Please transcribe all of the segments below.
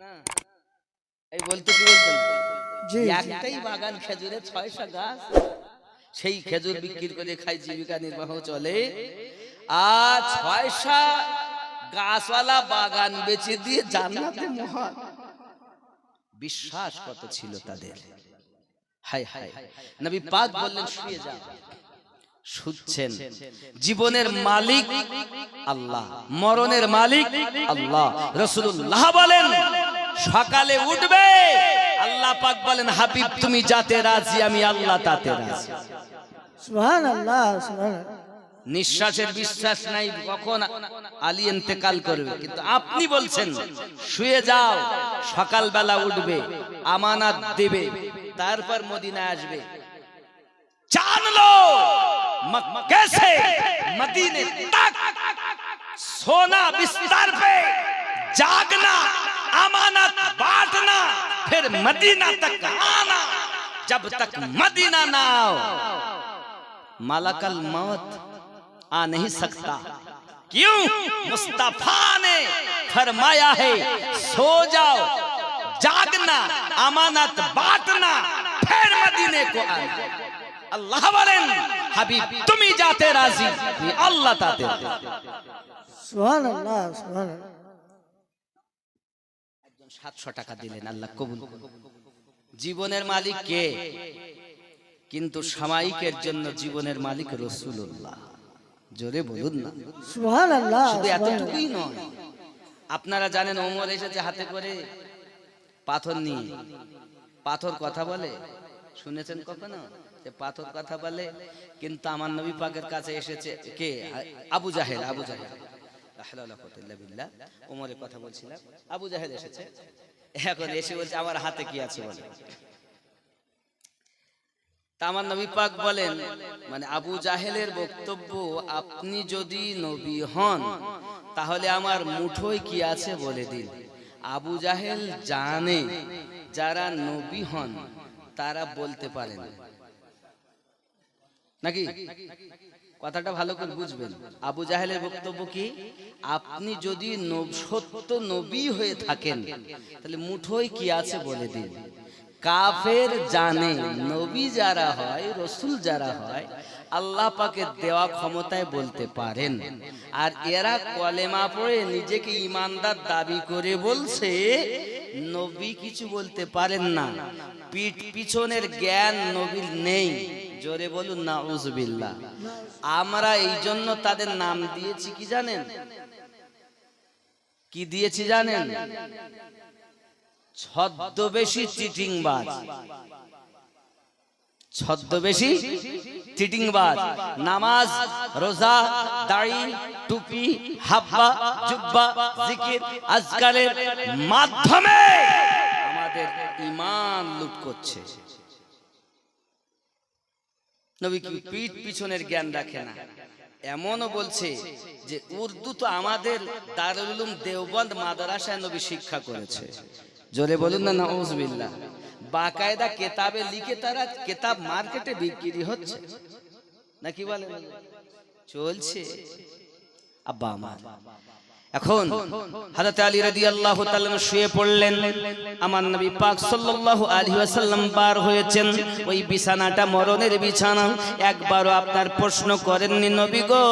না এই বলতে কি বলতো একটাই বাগান খেজুরের 6টা গাছ, সেই খেজুর বিক্রি করে খাই, জীবিকা নির্বাহ চলে। আর 6টা গাছওয়ালা বাগান বেচে দিয়ে জান্নাতে মহান। বিশ্বাস কত ছিল তাদের! হায় হায়, নবী পাক বললেন শুয়ে যাও। শুচ্ছেন। জীবনের মালিক আল্লাহ, মরণের মালিক আল্লাহ। রাসূলুল্লাহ বলেন সকালে উঠবে, আল্লাহ পাক বলেন হাবিব তুমি যাতে রাজি, আমি আল্লাহ তাতে রাজি। সুবহানাল্লাহ, সুবহানাল্লাহ। নিঃশ্বাসের বিশ্বাস নাই কখন আলী ইন্তেকাল করবে, কিন্তু আপনি বলছেন শুয়ে যাও, সকালবেলা উঠবে, আমানত দেবে, তারপর মদিনায় আসবে। জানলো मक्के से मदीने तक सोना बिस्तर पे, जागना, अमानत बांटना, फिर मदीना तक आना। जब तक मदीना ना आओ मलकल मौत आ नहीं सकता। क्यों? मुस्तफा ने फरमाया है सो जाओ, जागना, अमानत बांटना, फिर मदीने को आना। আল্লাহ বলেন হাবিব তুমি যাতে রাজি, আমি আল্লাহ তাতে রাজি। সুবহানাল্লাহ, সুবহানাল্লাহ। একজন 700 টাকা দিলেন, আল্লাহ কবুল করুন। জীবনের মালিক কে? কিন্তু সাময়িকের জন্য জীবনের মালিক রাসূলুল্লাহ। জোরে বলুন না সুবহানাল্লাহ। শুধু এতটুকুই নয়, আপনারা জানেন ওমর এসেছে হাতে করে পাথর নিয়ে। পাথর কথা বলে, শুনেছেন কখনো? পাথর কথা বলে, কিন্তু আমার নবী পাকের কাছে এসেছে কে? আবু জাহেল। আবু জাহেল বিল্লাহ, ওমরের কথা বলছিলাম। আবু জাহেল এসেছে, এখন এসে বলছে আমার হাতে কি আছে বলে। তা আমার নবী পাক বলেন, মানে আবু জাহেলের বক্তব্য, আপনি যদি নবী হন তাহলে আমার মুঠোয় কি আছে বলে দিন। আবু জাহেল জানে যারা নবী হন তারা বলতে পারেন নাকি, কথাটা ভালো করে বুঝবেন। আবু জাহেলের বক্তব্য কি, আপনি যদি সত্য নবী হয়ে থাকেন তাহলে মুঠোয় কি আছে বলে দিন। কাফের জানে নবী যারা হয়, রাসূল যারা হয়, আল্লাহ পাকের দেওয়া ক্ষমতায় বলতে পারেন। আর এরা কলেমা পড়ে নিজেকে ঈমানদার দাবি করে বলছে নবী কিছু বলতে পারেন না, পিঠ পিছনের জ্ঞান নবীর নেই। জোরে বলুন নাউযুবিল্লাহ। আমরা এই জন্য তাদের নাম দিয়েছি কি জানেন? কি দিয়েছি জানেন? ছদ্মবেশী চিটিংবাজ। ছদ্মবেশী চিটিংবাজ। নামাজ, রোজা, দাড়ি, টুপি, হাব্বা, জুব্বা, জিকির, আজকারের মাধ্যমে আমাদের ঈমান লুট করছে। নবী কি পিঠ পিছনের জ্ঞান রাখে না। এমনও বলছে যে উর্দু তো আমাদের দারুল উলুম দেওবন্দ মাদ্রাসায় নবী শিক্ষা করেছে। জোরে বলুন না নাউযুবিল্লাহ। বাকায়দা কিতাবে লিখে তারা কিতাব মার্কেটে বিক্রি হচ্ছে নাকি বলেন? চলছে। আব্বা আমার এখন হযরত আলী রাদিয়াল্লাহু তাআলা শুয়ে পড়লেন। আমার নবী পাক সাল্লাল্লাহু আলাইহি ওয়াসাল্লাম বার হয়েছেন। ওই বিছানাটা মরণের বিছানা। একবারও আপনার প্রশ্ন করেননি নবী গো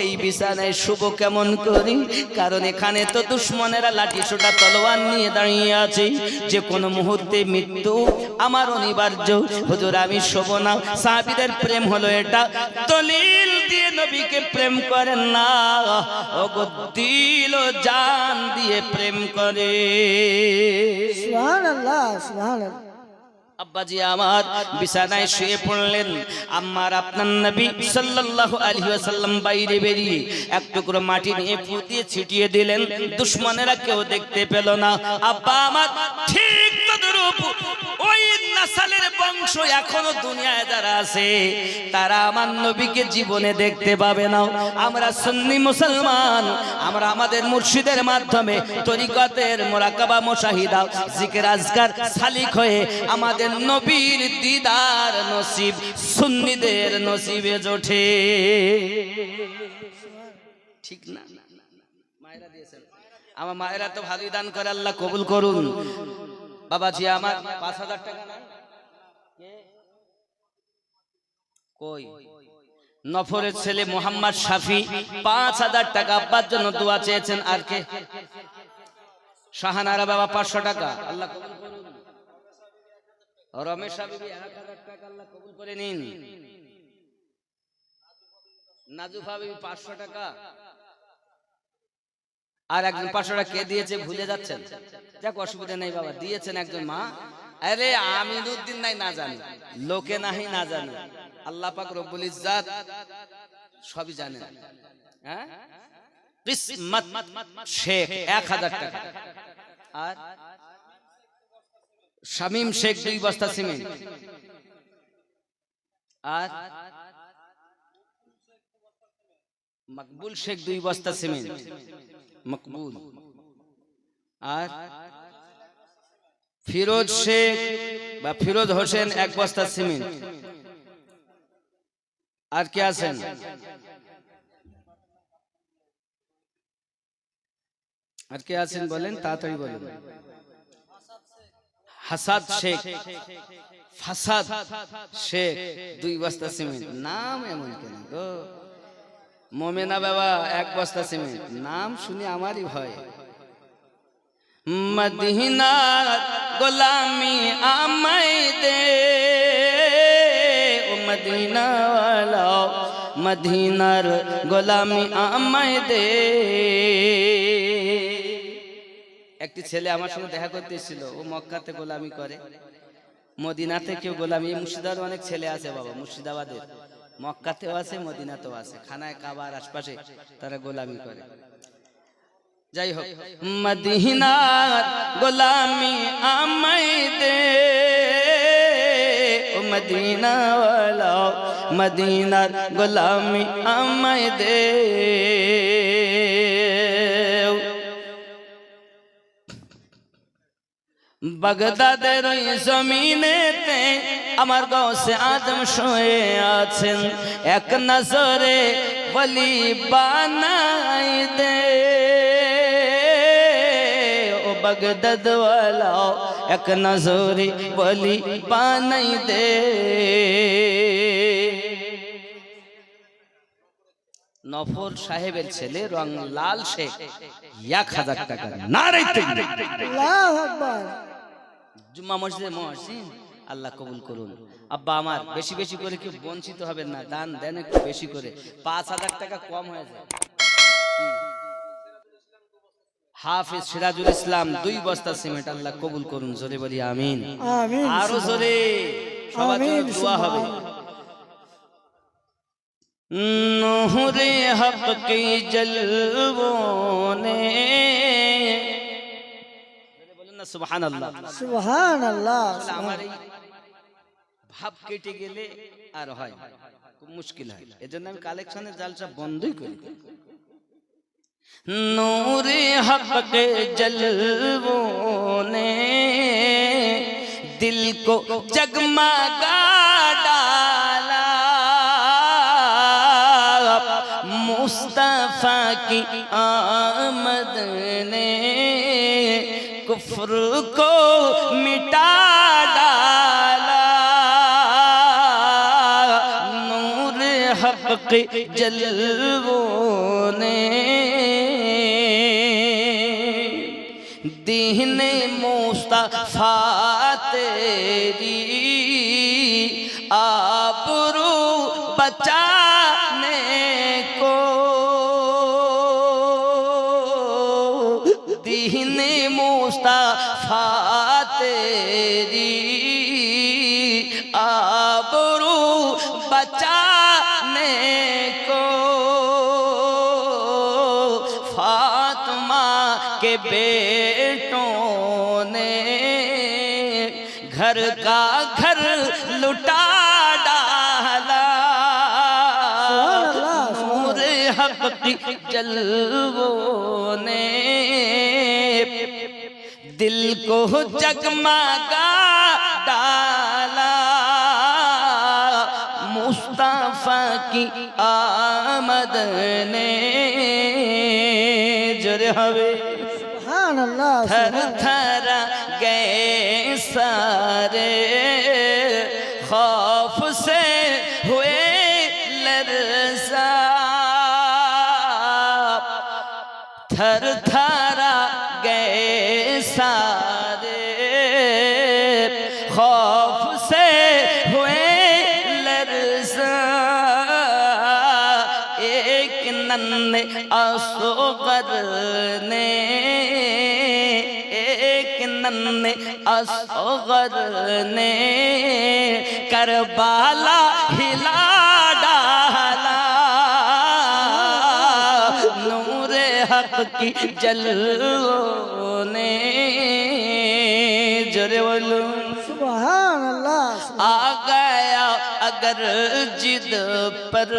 এই বিছানায় শুভ কেমন করি? কারণ এখানে তো দুশমনেরা লাঠি সোটা তলোয়ার নিয়ে দাঁড়িয়ে আছে, যে কোনো মুহূর্তে মৃত্যু আমার অনিবার্য। হুজুর আমি শোব না। সাহাবীদের প্রেম হলো এটা, দলিল দিয়ে নবীকে প্রেম করেন না, ওগো দিল ও জান দিয়ে প্রেম করে। সুবহানাল্লাহ, সুবহানাল্লাহ। আব্বাজি আমার বিছানায় শুয়ে পড়লেন। আম্মার আপনার নবী সাল্লাল্লাহু আলাইহি ওয়াসাল্লাম বাইরে বেরিয়ে এক টুকরো মাটি নিয়ে ফু দিয়ে ছিটিয়ে দিলেন। দুশমনেরা কেউ দেখতে পেল না। আব্বা আমার ঠিক তদ্রূপ ওই নাসালের বংশ এখনো দুনিয়ায় যারা আছে তারা আমার নবীকে জীবনে দেখতে পাবে না। আমরা সুন্নি মুসলমান, আমরা আমাদের মুর্শিদের মাধ্যমে তরিকতের মুরাকাবা মুশাহিদা জিকির আজকার সালিক হয়ে আমাদের নবীর দিদার নসিব সুন্নিদের নসিবে জোটে। ঠিক না? মায়েরা দিয়েছেন। আমার মায়েরা তো ভালোই দান করে, আল্লাহ কবুল করুন। বাবাজি আমার 5,000 টাকা নাই কই? নফরের ছেলে মোহাম্মদ শাফি 5,000 টাকা আব্বার জন্য দোয়া চেয়েছেন। আর কে? শাহানারা বাবা 500 টাকা, আল্লাহ কবুল করুন। রমেশ হাবিবি 1,000 টাকা, আল্লাহ কবুল করে নিন। নাজুফ হাবিবি 500 টাকা। আর একজন 500 টাকা কে দিয়েছে ভুলে যাচ্ছেন? যাক অসুবিধা নেই বাবা, দিয়েছেন একজন মা। আরে আমিনুদ্দিন নাই না জানি, লোকে নাহি না জানি, আল্লাহ পাক রব্বুল ইজ্জাত সবই জানেন। হ্যাঁ, কিসমত শেখ 1,000 টাকা। আর শামীম শেখ 2 বস্তা সিমেন্ট। আর মকবুল শেখ 2 বস্তা সিমেন্ট, মকবুল। আর ফিরোজ শেখ বা ফিরোজ হোসেন 1 বস্তা সিমেন্ট। আর কে আছেন? আর কে আছেন বলেন, তাড়াতাড়ি বলেন। হাসাদ শেখ, ফাসাদ শেখ 2 বস্তা সিমেন্ট। নাম এমন কেন গো? মোমেনা বাবা 1 বস্তা সিমেন্ট। নাম শুনি আমারই ভয়। মদিনার গোলামি আমায় দে, ও মদিনা ওয়ালা, মদিনার গোলামি আমায় দে। একটি ছেলে আমার সঙ্গে দেখা করতে এসেছিল, ও মক্কাতে গোলামি করে, মদিনাতে কেউ গোলামি। মুর্শিদাবাদের অনেক ছেলে আছে বাবা, মুর্শিদাবাদের মক্কাতেও আছে, মদিনাতেও আছে, খানায় কাবার আশপাশে তারা গোলামি করে। যাই হোক, মদিনার গোলামি আমায় দে, ও মদিনা ওয়ালা, মদিনার গোলামি আমায় দে। বাগদাদের ওই জমিনেতে আমার গাউসে আজম শুয়ে আছেন, এক নজরে ওলি বানাই দে, ও বাগদাদ ওয়ালা, এক নজরে ওলি বানাই দে। নফর সাহেবের ছেলে রং লাল শেখ 1,000 টাকা। নারে তাকবীর, আল্লাহু আকবার। জুম্মা মসজিদে মুয়াজ্জিন, আল্লাহ কবুল করুন। আব্বা আমার বেশি বেশি করে কেউ বঞ্চিত হবেন না, দান দেন একটু বেশি করে। 5,000 টাকা কম হয়ে যায়। হাফেজ সিরাজুল ইসলাম 2 বস্তা সিমেন্ট, আল্লাহ কবুল করুন। জোরে বলি আমিন। আমিন। আরো জোরে, সবার জন্য দোয়া হবে। নূরে হক কি জলওয়াঁ নে, বলুন না সুবহানাল্লাহ। সুবহানাল্লাহ। আমার এই ভাব কেটে গেলে আর হয় খুব মুশকিল হয়, এজন্য আমি কালেকশনের জালসা বন্ধই করি। নূরে হক কে জলওয়াঁ নে দিল কো জগমगा डाला, मुस्तफा की आमद ने कुफ्र को मिटा डाला, नूर हक के जलवों ने दीन मुस्तफा तेरी आबरू बचाने को, दीन मुस्तफा तेरी आबरू बचाने को, फातिमा के बेटों ने घर का घर लुटा डाला, नूर हक की जलवों ने दिल को जगमगा डाला, मुस्तफा की आमद ने जरे हवे सुभान अल्लाह थर थर गए सारे खौफ से हुए लरज़ा थर थर गए सारे खौफ से हुए लरज़ा एक नन्हे असग़र ने एक नन्हे असग़र ने करबाला हिला डाला नूरे हक की जलवों ने जोरे बोलो सुभान अल्लाह आ गया अगर जिद पर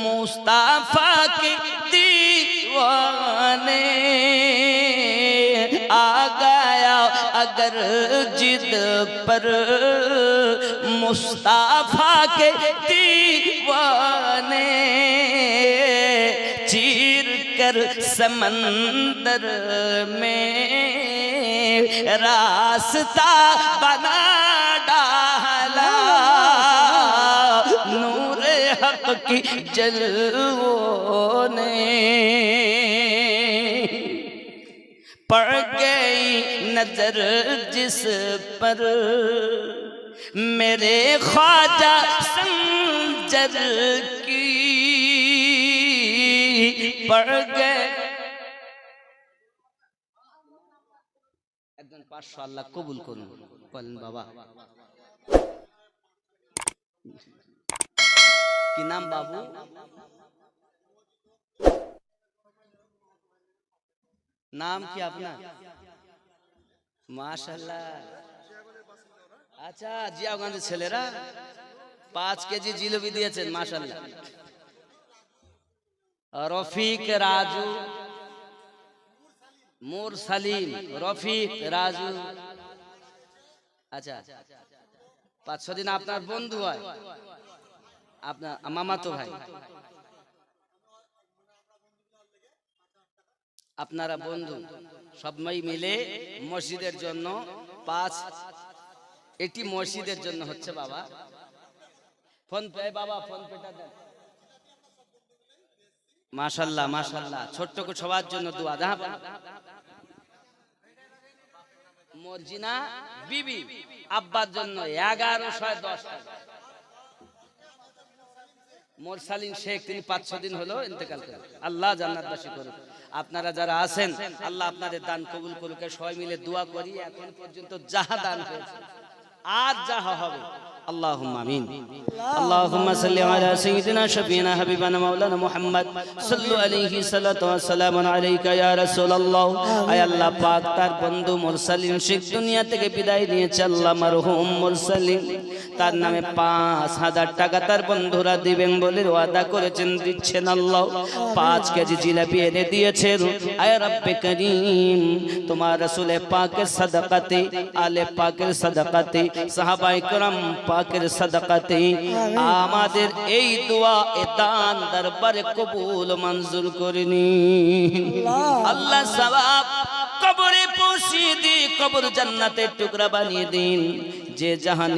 मुस्ताफा के दीवाने आ गया अगर जिद पर मुस्ताफा के दीवाने चीर कर समंदर में रास्ता बना डाला नूरे हक की जलवों ने पड़ गई नजर जिस पर मेरे ख्वाजा संजर की पड़ गए একজন 500 আল্লাহ কবুল করুন বলেন বাবা কি নাম বাবু নাম কি আপনার মাশাআল্লাহ আচ্ছা জিয়াগঞ্জের ছেলেরা 5 কেজি জিলাপি দিয়েছেন মাশাআল্লাহ রফিক রাজু মোর সালিম রফিক রাজু আচ্ছা 5-6 দিন আপনার বন্ধু হয় আপনার মামাতো ভাই আপনারা বন্ধু সবাই মিলে মসজিদের জন্য 5 এটি মসজিদের জন্য হচ্ছে বাবা ফোন পে বাবা ফোন পেটা দেন মাশাআল্লাহ মাশাআল্লাহ ছোট্ট করে সবার জন্য দোয়া দাও মর্জিনা বিবি আব্বার জন্য 1110 টাকা মোরসালিন শেখ তিনি 500 দিন হলো ইন্তেকাল করেন আল্লাহ জান্নাতবাসী করুন আপনারা যারা আছেন আল্লাহ আপনাদের দান কবুল করুক সবাই মিলে দোয়া করি এখন পর্যন্ত যাহা দান হয়েছে আর যাহা হবে اللهم آمين اللهم صل على سيدنا شفينا حبيبنا مولانا محمد صلوا عليه الصلاة والسلام عليك يا رسول الله اي الله পাক তার বন্ধু মুরসালিন শেখ দুনিয়া থেকে বিদায় নিয়েছে আল্লাহ মারহুম মুরসালিন তার নামে 5000 টাকা তার বন্ধুরা দিবেন বলে ওয়াদা করেছেন দিচ্ছেন আল্লাহ 5 কেজি জিলাপি এনে দিয়েছেন আয় রব্বে করিম তোমার রাসূল পাকের সাদাকাতে আলে পাকের সাদাকাতে সাহাবায়ে کرام পাকের সাদাকাতে আমাদের এই দোয়া এ দান দরবারে কবুল মঞ্জুর করে নিন আল্লাহ সওয়াব কবরে পৌঁছিয়ে দিন কবর জান্নাতের টুকরা বানিয়ে দিন যে জাহান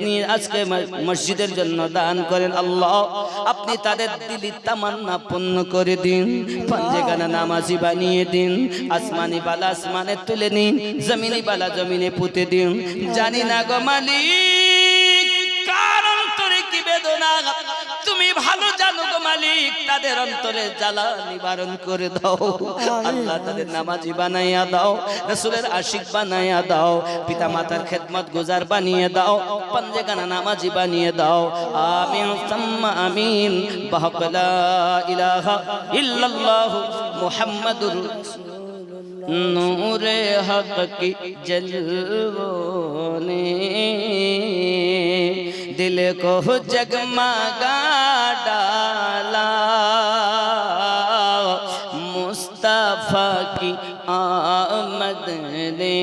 নিয়ে আজকে মসজিদের জন্য দান করেন আল্লাহ আপনি তাদের দিলি তামান্না পূর্ণ করে দিন পাঞ্জেগানা নামাজি বানিয়ে দিন আসমানি বালা আসমানে তুলে নিন জমিনি বালা জমিনে পুঁতে দিন জানি না গো মালিক কার অন্তরে কি বেদনা তুমি ভালো জানো গো মালিক তাদের অন্তরে জ্বালা নিবারণ করে দাও আল্লাহ তাদের নামাজি বানাইয়া দাও রাসূলের আশিক বানাইয়া দাও পিতা মাতার খেদমত গুজার বানিয়ে দাও পাঞ্জেগানা নামাজি বানিয়ে দাও আমিন সাম্মা আমিন বাহক লা ইলাহা ইল্লাল্লাহ মুহাম্মাদুর নূরে হক কি জলवों ने दिल को जगमगा डाला मुस्तफा की आमद ने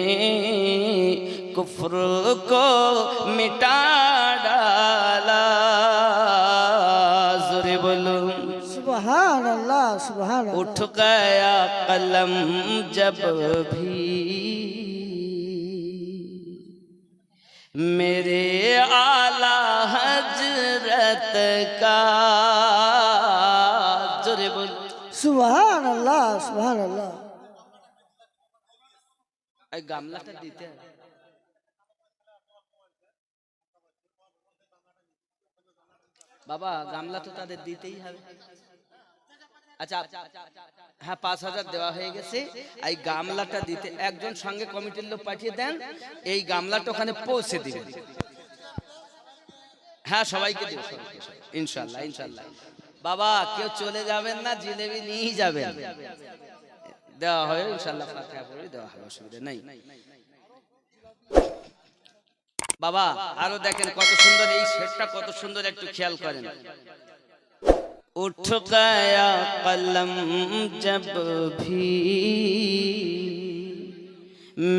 कुफ्र को मिटा डाला जोरे बोलो सुभान अल्लाह सुभान उठ गया कलम जब भी मेरे आला हजरत का जोरे बोल सुभान अल्लाह এই গামলাটা দিতে বাবা, গামলা তো তাদের দিতেই হবে। আচ্ছা হ্যাঁ, 5,000 দেওয়া হয়ে গেছে। এই গামলাটা দিতে একজন সঙ্গে কমিটির লোক পাঠিয়ে দেন, এই গামলাটা ওখানে পৌঁছে দিবেন। হ্যাঁ, সবাইকে দিও, ইনশাল্লাহ ইনশাল্লাহ। বাবা কেউ চলে যাবেন না, জিলেবি নিয়ে যাবেন, দেওয়া হয় ইনশাল্লাহ। ফাতিহা পড়ে দেওয়া হবে, অসুবিধা নেই। বাবা আরো দেখেন কত সুন্দর এই সেটটা, কত সুন্দর, একটু খেয়াল করেন। उठ गया कलम जब भी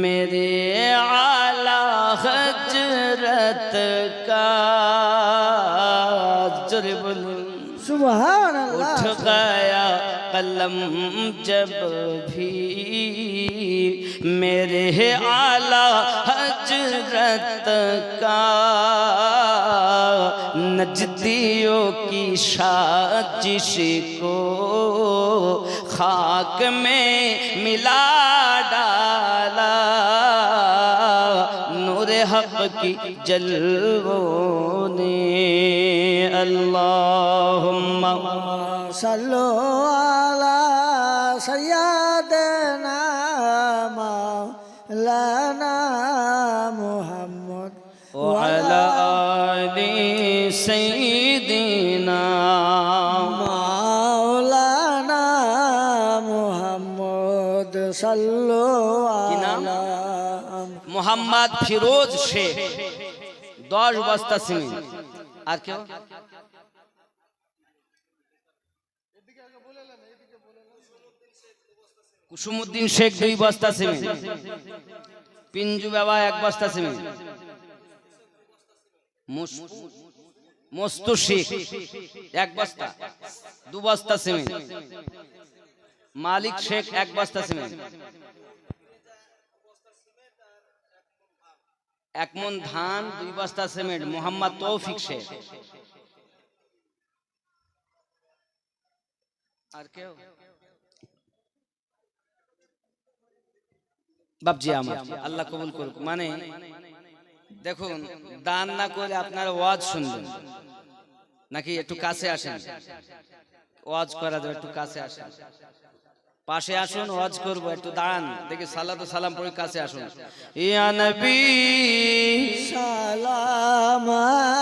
मेरे आला हजरत का जोरे बोलो सुभान अल्लाह उठ गया कलम जब भी मेरे आला हजरत का नजदियों की साजिश को खाक में मिला डाला नूर हक की जलवों ने अल्लाहुम्मा सल्लो अला सय्यदना मौलाना मुहम्मद वअला आलि सय्यिदिना मौलाना मुहम्मद सल्लो কি নাম? अला মোহাম্মদ ফিরোজ শেখ, 10 বস্তা সিমেন্ট। আর কেউ? কুসুমউদ্দিন শেখ 2 বস্তা সিমেন্ট। পিঞ্জু বাবা 1 বস্তা সিমেন্ট। মস্তু শেখ 1 বস্তা, 2 বস্তা সিমেন্ট। মালিক শেখ 1 বস্তা সিমেন্ট। 1 মণ ধান, 2 বস্তা সিমেন্ট। মোহাম্মদ তৌফিক শেখ। আর কেউ? বাপজি আমার আল্লাহ কবুল করুক। মানে দেখুন, দান না করে আপনারা ওয়াজ শুনবেন নাকি? একটু কাছে আসেন, ওয়াজ করা যাবে, একটু কাছে আসেন, পাশে আসুন, ওয়াজ করবো। একটু দাঁড়ান, দেখি সালাত ও সালাম পড়ে কাছে আসুন। ইয়া নবী সালাম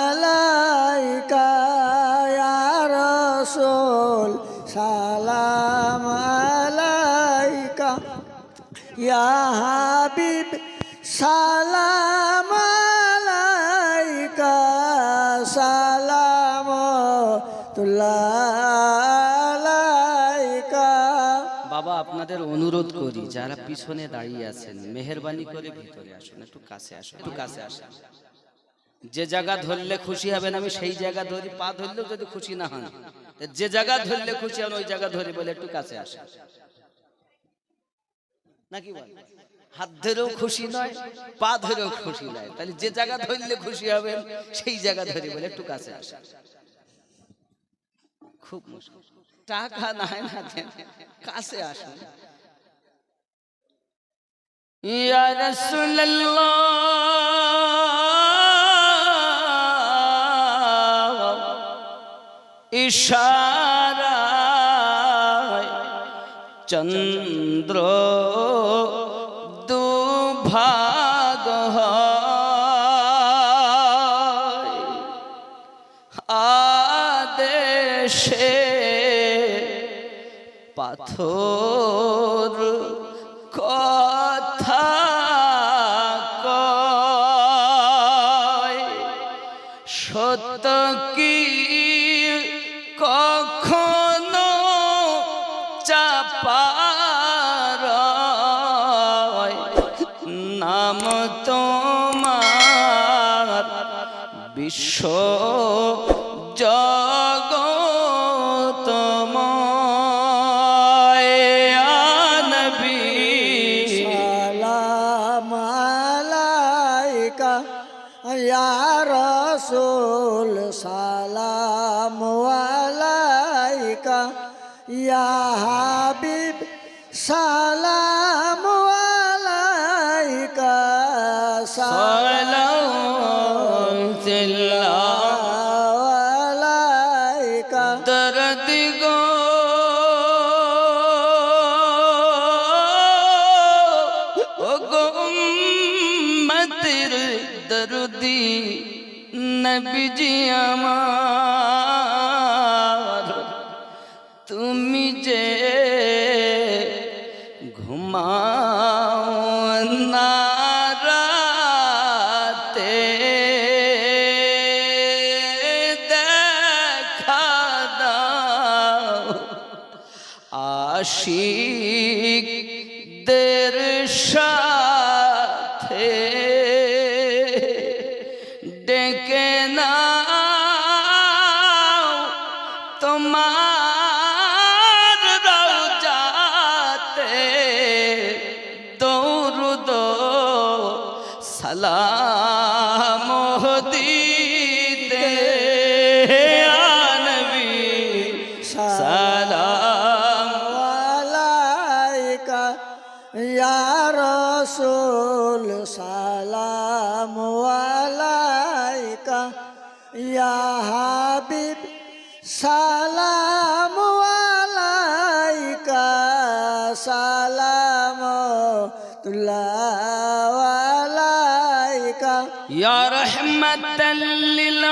আলাইকা ইয়া রাসূল সালাম আলাইকা ইয়া হাবিব সালাম আলাইকা সালামতুল্লাহ। বাবা আপনাদের অনুরোধ করি, যারা পিছনে দাঁড়িয়ে আছেন মেহেরবানি করে ভিতরে আসুন, একটু কাছে আসুন, একটু কাছে আসুন। যে জায়গা ধরলে খুশি হবেন আমি সেই জায়গা ধরি, পা ধরলেও যদি খুশি না হন, যে জায়গা ধরলে খুশি হন ওই জায়গা ধরে বলে একটু কাছে আসুন, নাকি বল? হাত ধরেও খুশি নয়, পা ধরেও খুশি নয়, তাহলে যে জায়গা ধরলে খুশি হবেন সেই জায়গা ধরে বলে একটু কাছে আসুন। খুব মুশকিল, টাকা নাই না দেন, কাছে আসুন। ইয়া রাসূলুল্লাহ ইশারায় চন্দ্র দুভাগ হয়, আদেশে পাথর কথা কয়, সত্য কি কখনো চাপার নাম তোমার বিশ্ব জগতময়। ইয়া রাসূল সালাম আলাইকা ইয়া হাবিব সালাম আলাইকা আলাইকা দরদ গো ও গো উম্মতের দরদি নবীজি আমার তুমি যে ঘুমাও না রাতে দেখা দাও আশিকদের সাথে ডেকে নাও তোমার রওজাতে দরুদ সালাম দিতে আ নবী সালাম আলাইকা ইয়া রাসূল সালাম আলাইকা ইয়া হাবিব সালাম আলাইকা সালামুল্লাহ আলাইকা ইয়া রাহমাতাল লিল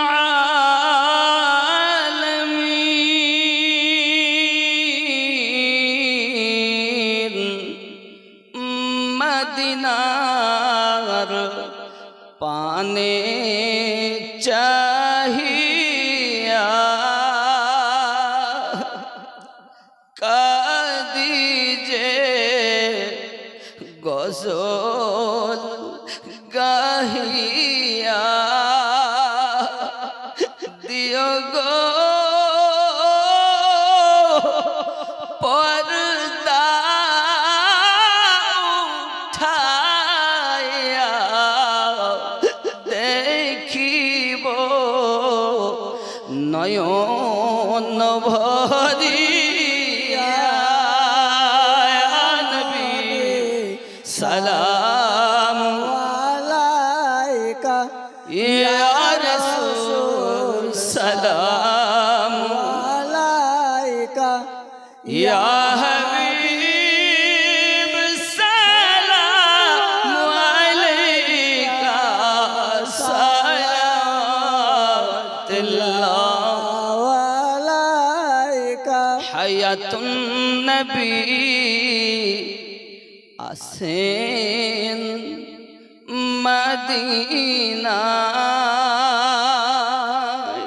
আলামিন মদিনার পানে চাহিয়া কাদি যে গজল গাহিয়া দিও গো পর্দা উঠাইয়া দেখিব নয়ন ভরিয়া নবী সালাম আলাইকা ইয়া রাসূল সালাম আলাইকা ইয়া হাবিব সালাম আলাইকা সালাতুল্লাহ আলাইকা হায়াতুন নবী আসেন মদিনায়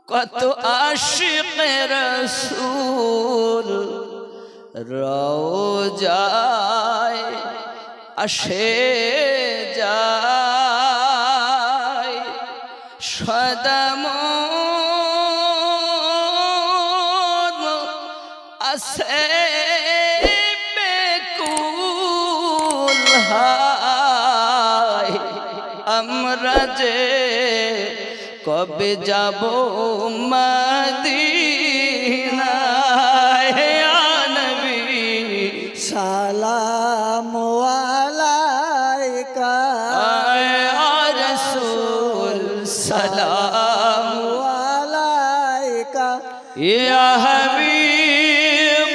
কত আশিক রাসূল রওজায় আসে যায় সদম আসে বেকুল হায় আমরা যে কবে যাব মদিনায় ইয়া নবী সালাম আলাইকা ইয়া রাসূল সালাম আলাইকা ইয়া হাবিব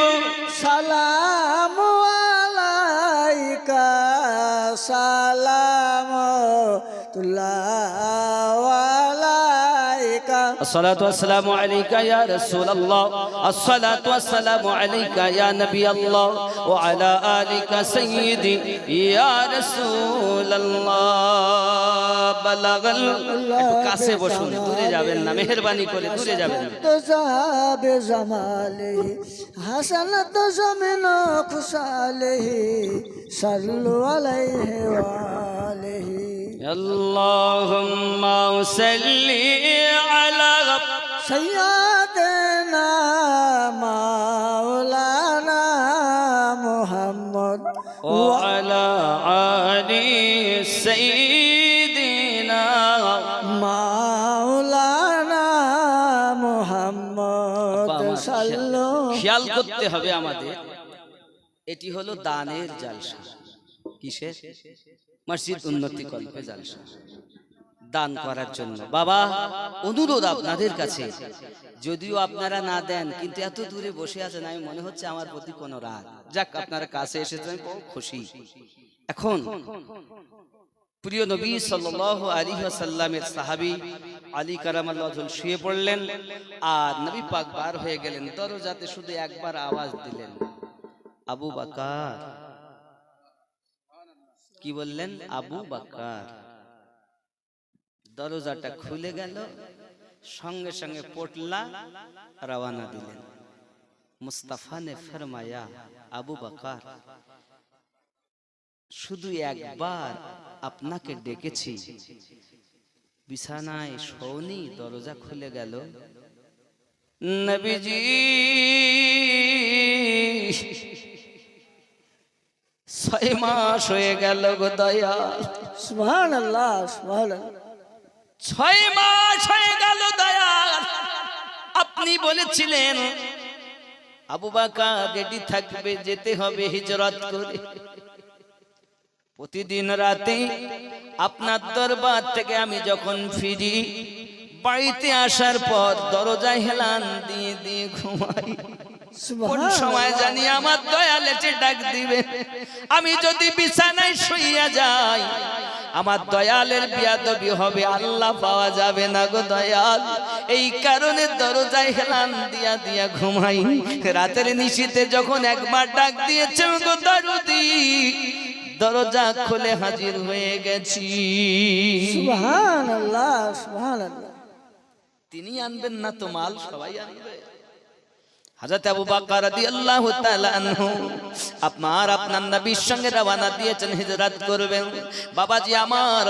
সালাম আলাইকা সালামুল্লাহ আলাইকা الصلاة والسلام عليك يا رسول الله الصلاة والسلام عليك يا نبي الله وعلى آلك سيدي يا رسول الله بلغ একটু কাছে বসুন দূরে যাবেন না মেহেরবানি করে দূরে যাবেন না তো যাবে জামালে হাসানাত জমিন খুশালে সাল্লু আলাইহি ওয়া আলিহি اللهم صل على سيدنا مولانا محمد وعلى آل سيدنا করতে হবে আমাদের, এটি হলো দানের জালসা। কিসের? মসজিদ উন্নতি কল্পে জালসা, দান করার জন্য। বাবা, অনুরোধ আপনাদের কাছে, যদিও আপনারা না দেন, কিন্তু এত দূরে বসে আছেন, আমি মনে হচ্ছে আমার প্রতি কোনো রাগ। যাক, আপনারা কাছে এসেছেন, আমি খুব খুশি। এখন প্রিয় নবী সাল্লাল্লাহু আলাইহি ওয়াসাল্লামের সাহাবী আলী কারামাল্লাহু ওয়াজহু শুয়ে পড়লেন, আর নবী পাক বার হয়ে গেলেন। দরজাতে শুধু একবার আওয়াজ দিলেন, আবু বকর। কি বললেন? আবু বকর। দরজাটা খুলে গেল, সঙ্গে সঙ্গে পটলা রওনা দিলেন। মুস্তাফা নে ফরমায়া, আবু বকর, শুধু একবার আপনাকে ডেকেছি, বিছানায় শোনি, দরজা খুলে গেল। নবীজি 6 মাস হয়ে গেল গো দয়াল। সুবহানাল্লাহ, সুবহানাল্লাহ। 6 মাস হয়ে গেল দয়াল। আপনি বলেছিলেন আবু বকর রেডি থাকবে, যেতে হবে হিজরত করে। প্রতিদিন রাতে আপনার দরবার থেকে আমি যখন ফিরি, বাড়িতে আসার পর দরজায় হেলান দিয়ে দিয়ে ঘুমাই। কোন সময় জানি আমার দয়াল এসে ডাক দিবে। আমি যদি বিছানায় শুইয়া যাই, আমার দয়ালের বিয়াদবি হবে, আল্লাহ পাওয়া যাবে না গো দয়াল। এই কারণে দরজায় হেলান দিয়া দিয়া ঘুমাই। রাতের নিশীতে যখন একবার ডাক দিয়েছে গো দরদি, দরজা খুলে হাজির হয়ে গেছি। সুবহানাল্লাহ, সুবহানাল্লাহ। তিনি আনবেন না তো মাল সবাই আনবে। হযরত আবু বকর রাদিয়াল্লাহু তাআলা আনহু আপনার নবীর সঙ্গে রওনা দিয়েছেন, হিজরত করবেন। বাবাজি আমার,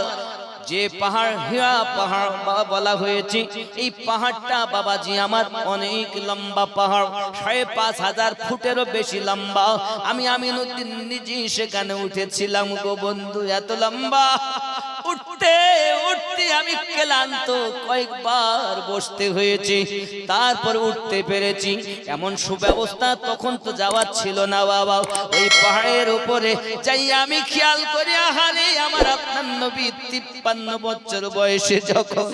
যে পাহাড় হিরা পাহাড় বলা হয়েছে, এই পাহাড়টা বাবাজি আমার অনেক লম্বা পাহাড়, ৫,৫০০ ফুটেরও বেশি লম্বা। আমি আমিনুদ্দিন নিজে সেখানে উঠেছিলাম গো বন্ধু। এত লম্বা, উঠতে উঠতে আমি ক্লান্ত, কয়েকবার বসতে হয়েছে, তারপর উঠতে পেরেছি। এমন সুব্যবস্থা তখন তো যাওয়ার ছিল না বাবা। ওই পাহাড়ের উপরে যাই আমি খেয়াল করি, আহারে আমার আপনার নবী ৫৩ বছর বয়সে যখন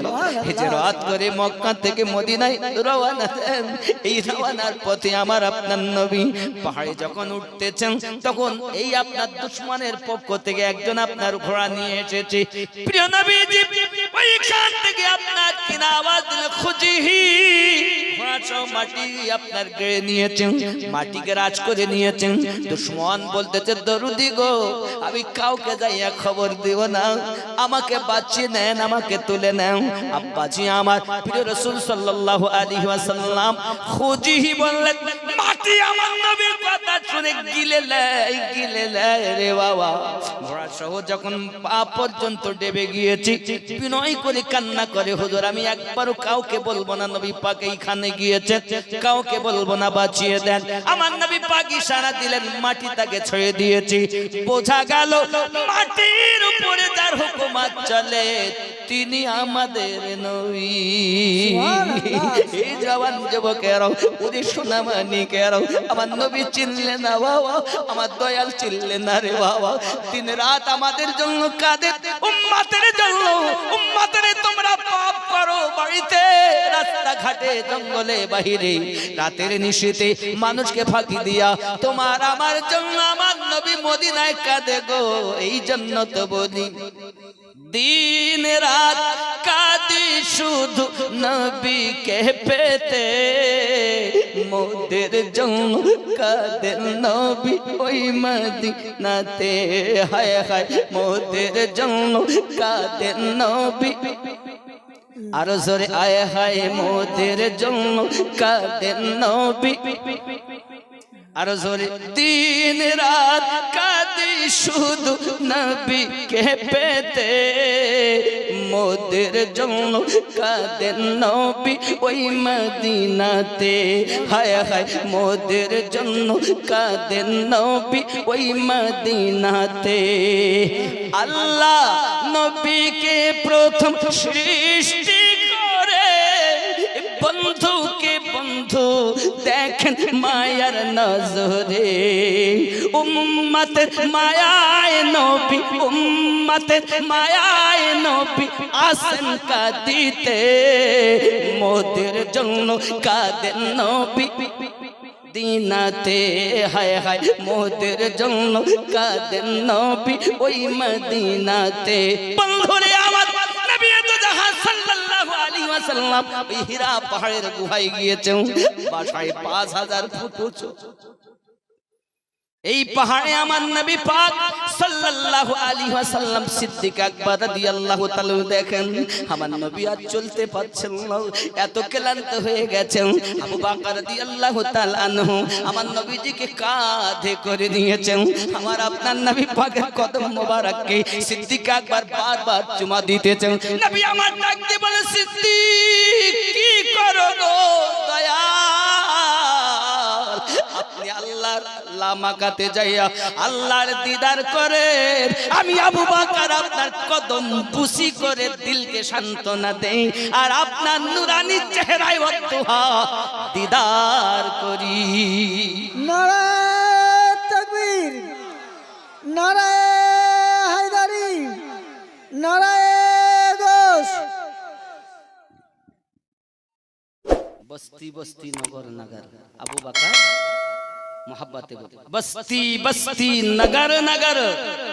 হিজরত করে মক্কা থেকে মদিনায় রওনা দেন, এই রওনার পথে আমার আপনার নবী পাহাড়ে যখন উঠতেছেন, তখন এই আপনার দুশমনের পক্ষ থেকে একজন আপনার ঘোড়া নিয়ে এসেছে। প্রিয় নবীজি ওইখান থেকে আপনার কিনা আওয়াজ দিলে খুজিহি, ঘোড়া সহ মাটি আপনার গেড়ে নিয়েছেন, মাটিকে রাজ করে নিয়েছেন। দুশমন বলতেছে, দরুদি গো, আমি কাউকে যাইয়া খবর দিব না, আমাকে বাঁচিয়ে নেন, আমাকে তুলে নেন। আব্বাজি আমার প্রিয় রাসূল সাল্লাল্লাহু আলাইহি ওয়াসাল্লাম খুজিহি বললেন, মাটি আমার নবীর কথা শুনে গিলে লাই রে বাবা। ঘোড়া সহ যখন পা পর্যন্ত ডেবে গিয়েছি, বিনয় করে কান্না করে, হুজুর আমি একবারও কাউকে বলবো না নবী পাক এইখানে গিয়েছে, কাউকে বলবো না, বাঁচিয়ে দেন। আমার নবী পাক ইশারা দিলেন, মাটি তাকে ছড়িয়ে দিয়েছি। বোঝা গেল মাটির উপরে যার হুকুমত চলে, তিনি আমাদের নবী। এই জওয়ান যুবকেরাও, ওরে সোনামানিকেরাও, আমার নবী চিনলে না বাবা, আমার দয়াল চিনলে না রে বাবা। দিন রাত আমাদের জন্য কাঁদে, উম্মতের জন্য। উম্মতের তোমরা পাপ করো বাড়িতে, রাস্তাঘাটে, জঙ্গলে, বাহিরে, রাতের নিশীতে মানুষকে ফাঁকি দিয়া, তোমার আমার জন্য আমার নবী মদিনায় কাঁদে গো। এই জন্য তো বলি, দিন রাত কাঁদি শুধু নবীকে পেতে, মোদের জন্য কাঁদেন নবী ওই মদিনাতে। হায় হায়, মোদের জন্য কাঁদেন নবী। আরো জোরে, আয় হায়, মোদের জন্য কাঁদেন নবী। আরো জোরে, দিন রাত কাঁদি শুধু নবীকে পেতে, মোদের জন্য কাঁদেন নবী ওই মদিনাতে। হায় হায়, মোদের জন্য কাঁদেন নবী ওই মদিনাতে। আল্লাহ নবীকে প্রথম সৃষ্টি করে বন্ধুকে বন্ধু দেখেন মায়ার নজরে উম্মতের মায়ায় নবী উম্মতের মায়ায় নবী আসেন কাঁদিতে মোদের জন্য কাঁদেন নবী মদিনাতে হায় হায় মোদের জন্য কাঁদেন নবী ওই মদিনাতে বন্ধুরে আমার নবী তো জাহান সাল্লাল্লাহু আলাইহি ওয়াসাল্লাম ওই হীরা পাহাড়ের গুহায় গিয়েছেন বাসায় 5000 ফুট উঁচু এই পাহাড়ে আমার নবী পাক সাল্লাল্লাহু আলাইহি ওয়াসাল্লাম সিদ্দিক আকবর রাদিয়াল্লাহু তাআলা দেখেন আমার নবী আর চলতে পারছেন না এত ক্লান্ত হয়ে গেছেন আবু বকর রাদিয়াল্লাহু তাআলা আনহু আমার নবীজিকে কাঁধে করে নিয়েছেন আমার আপনার নবী পাকের কদম মোবারককে সিদ্দিক আকবর বারবার চুমা দিতেছেন নবী আমার ডাক দিয়ে বলে সিদ্দিক কি করো গো দয়া আপনি আল্লাহর লামাকাতে যাইয়া আল্লাহর দিদার করে আমি আবু বকর আপনার কদম বুসি করে দিলকে সান্ত্বনা দেই আর আপনার নুরানি চেহারায় ওয়াত্তুহা দিদার করি নারায়ে তাকবীর নারায়ে হায়দারি নারায়ে গোশ বস্তি বস্তি নগর নগর আবু বকর মোহাব্বতে বস্তি বস্তি নগর নগর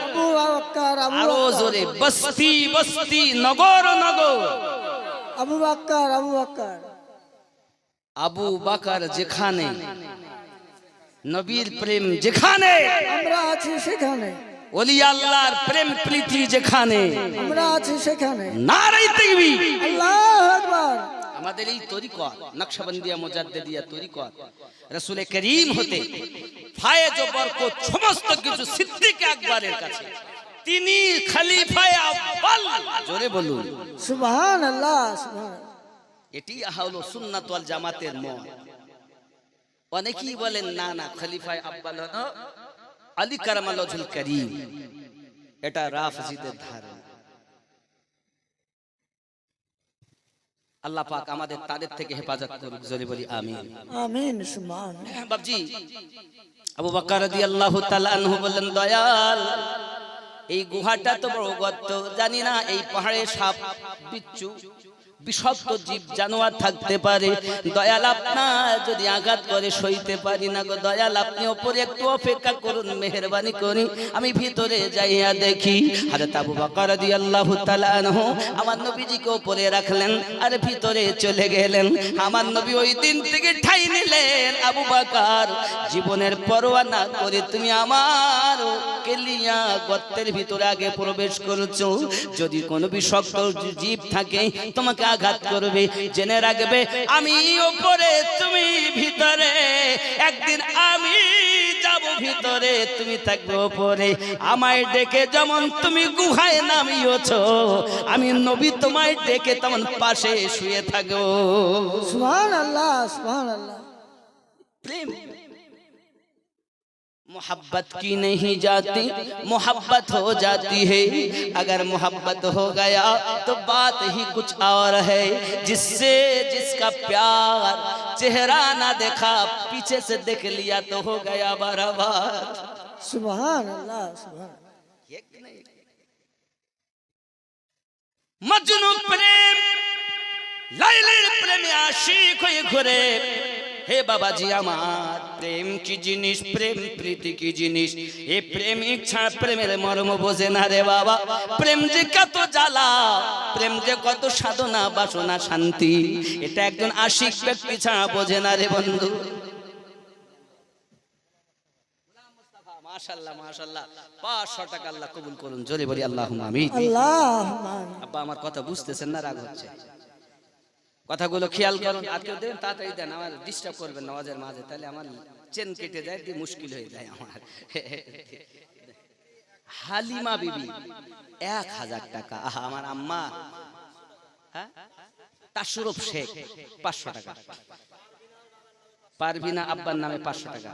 আবু বকর আরো জোরে বস্তি বস্তি নগর নগর আবু বকর আবু বকর আবু বকর যেখানে নবীর প্রেম যেখানে আমরা আছি সেখানে ওলি আল্লাহর প্রেম প্রীতি যেখানে আমরা আছি সেখানে নারায়ে তাকবীর আল্লাহু আকবার আমাদের এই তরিকত নকশবন্দিয়া মুজাদ্দিদিয়া তরিকত রাসূল করিম হতে ফায়েজ ও বরকত সমস্ত কিছু সিদ্দিক আকবরের কাছে তিনি খলিফায়ে আউয়াল জোরে বলুন সুবহানাল্লাহ সুবহানাল্লাহ এটি হলো সুন্নাত ওয়াল জামাতের মত অনেকেই বলেন না না খলিফায়ে আউয়াল হলো আলী কারামাল্লাহুল করিম এটা রাফজিদের ধারণা আল্লাহ পাক আমাদের তাদের থেকে হেফাজত করুক জোরে বলি আমিন আমিন সুবহান বাবজি আবু বকর রাদিয়াল্লাহু তাআলা আনহু বললেন দয়াল এই গুহাটা তো বড় গর্ত জানি না এই পাহাড়ে সাপ বিচ্ছু বিষাক্ত জীব জানোয়ার থাকতে পারে দয়াল আপনার যদি আঘাত করে সইতে পারি না গো দয়াল আপনি উপরে একটু অপেক্ষা করুন মেহেরবানি করে আমি ভিতরে যাইয়া দেখি হযরত আবু বকর রাদিয়াল্লাহু তাআলা আনহু আমার নবীজিকে উপরে রাখলেন আর ভিতরে চলে গেলেন আমার নবী ওই দিন থেকে ঠাই নিলেন আবু বকর জীবনের পরোয়া না করে তুমি আমার কেলিয়া গর্তের ভিতরে আগে প্রবেশ করেছো যদি কোনো বিষাক্ত জীব থাকে তোমাকে আঘাত করবে জেনে রাখবে আমি উপরে তুমি ভিতরে একদিন আমি যাব ভিতরে তুমি থাকবে উপরে আমায় ডেকে যেমন তুমি গুহায় নামিয়েছো আমি নবী তোমায় ডেকে তেমন পাশে শুয়ে থাকবো সুবহানাল্লাহ সুবহানাল্লাহ प्रेम मोहब्बत की नहीं जाती मोहब्बत हो जाती है अगर मोहब्बत हो गया तो बात ही कुछ और है जिससे जिसका प्यार चेहरा ना देखा पीछे से देख लिया तो हो गया बराबर সুবহানাল্লাহ সুবহানাল্লাহ मजनू प्रेम लाइलेर प्रेमे आशिक হয়ে ঘুরে हे बाबा जी আমার প্রেম কি জিনিস প্রেম প্রীতি কি জিনিস এই প্রেমিক ছাড়া প্রেমের মর্ম বোঝে না রে বাবা প্রেম যে কত জ্বালা প্রেম যে কত সাধনা বাসনা শান্তি এটা একজন আশিক ব্যক্তি ছাড়া বোঝে না রে বন্ধু মাশাআল্লাহ মাশাআল্লাহ 500 টাকা আল্লাহ কবুল করুন জোরে বলি আল্লাহুম্মা আমিন আল্লাহুম্মা আব্বা আমার কথা বুঝতেছেন না রাগ হচ্ছে কথাগুলো খেয়াল করুন আর কেউ দেন তাড়াতাড়ি দেন আমার ডিস্টার্ব করবেন নামাজের মাঝে তাহলে আমার চেন কেটে যায় কি মুশকিল হয়ে যায় আমার হালিমা বিবি 1000 টাকা আহা আমার আম্মা হ্যাঁ তাশরুফ শেখ 500 টাকা পারভিনা আব্বার নামে 500 টাকা